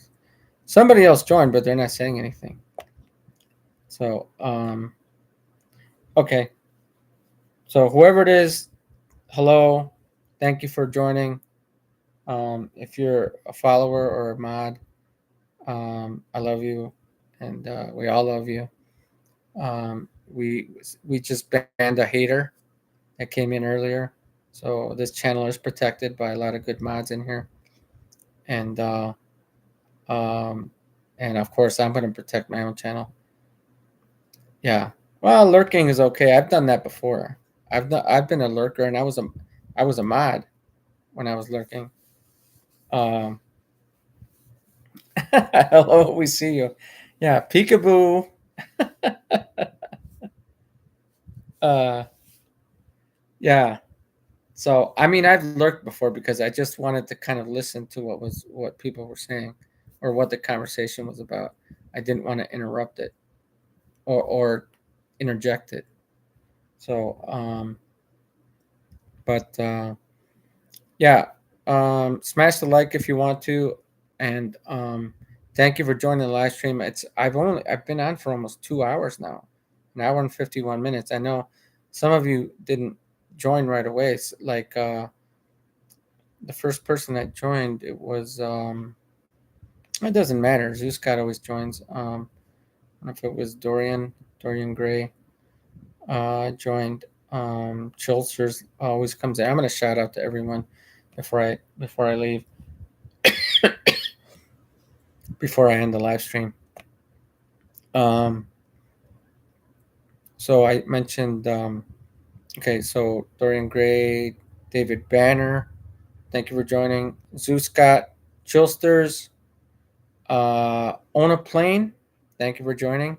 Somebody else joined, but they're not saying anything. So, okay. So whoever it is, hello. Thank you for joining. If you're a follower or a mod, I love you, and we all love you. We just banned a hater that came in earlier, so this channel is protected by a lot of good mods in here, and and of course I'm going to protect my own channel. Yeah, well, lurking is okay. I've done that before. I've been a lurker, and I was a mod when I was lurking. Um, hello, we see you. Yeah, peekaboo. Yeah. So I mean, I've lurked before because I just wanted to kind of listen to what people were saying, or what the conversation was about. I didn't want to interrupt it, or interject it. So, but yeah, smash the like if you want to, and thank you for joining the live stream. I've been on for almost 2 hours now, an hour and 51 minutes. I know some of you didn't join right away. Like the first person that joined, it was it doesn't matter. Zeus Scott always joins. I don't know if it was Dorian Gray joined. Chilsters always comes in. I'm gonna shout out to everyone before I leave, before I end the live stream. Um, so I mentioned okay, so Dorian Gray, David Banner, thank you for joining. Zeus Scott, Chilsters, Own a Plane, thank you for joining.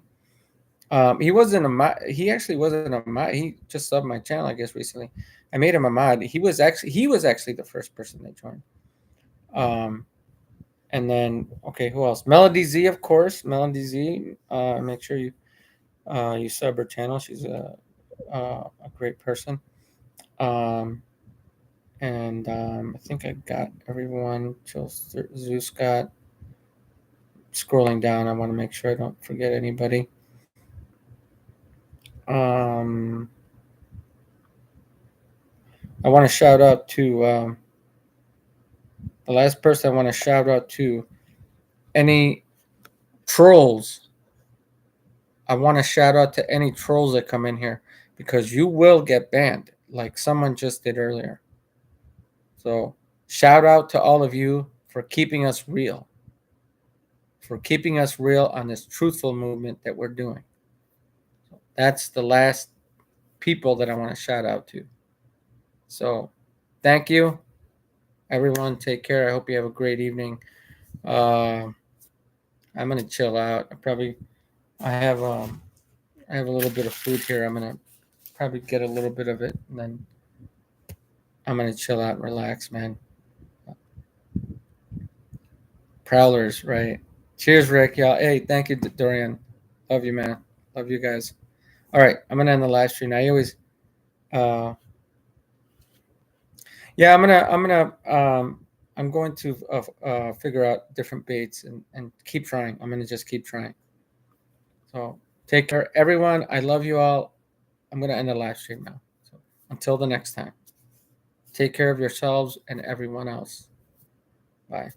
He wasn't a mod. He actually wasn't a mod. He just subbed my channel, I guess, recently. I made him a mod. He was actually the first person that joined. And then okay, who else? Melody Z, of course. Melody Z. Make sure you sub her channel. She's a great person. And I think I got everyone. Zeus Scott. Scrolling down, I want to make sure I don't forget anybody. I want to shout out to the last person I want to shout out to, any trolls. I want to shout out to any trolls that come in here, because you will get banned, like someone just did earlier. So shout out to all of you for keeping us real, on this truthful movement that we're doing. So that's the last people that I want to shout out to. So thank you, everyone. Take care. I hope you have a great evening. I'm gonna chill out. I have a little bit of food here. I'm gonna probably get a little bit of it, and then I'm gonna chill out and relax, man. Prowlers, right? Cheers, Rick. Y'all. Hey, thank you, Dorian. Love you, man. Love you guys. All right, I'm gonna end the live stream. I always, yeah, I'm going to figure out different baits and keep trying. I'm gonna just keep trying. So take care, everyone. I love you all. I'm gonna end the live stream now. So until the next time, take care of yourselves and everyone else. Bye.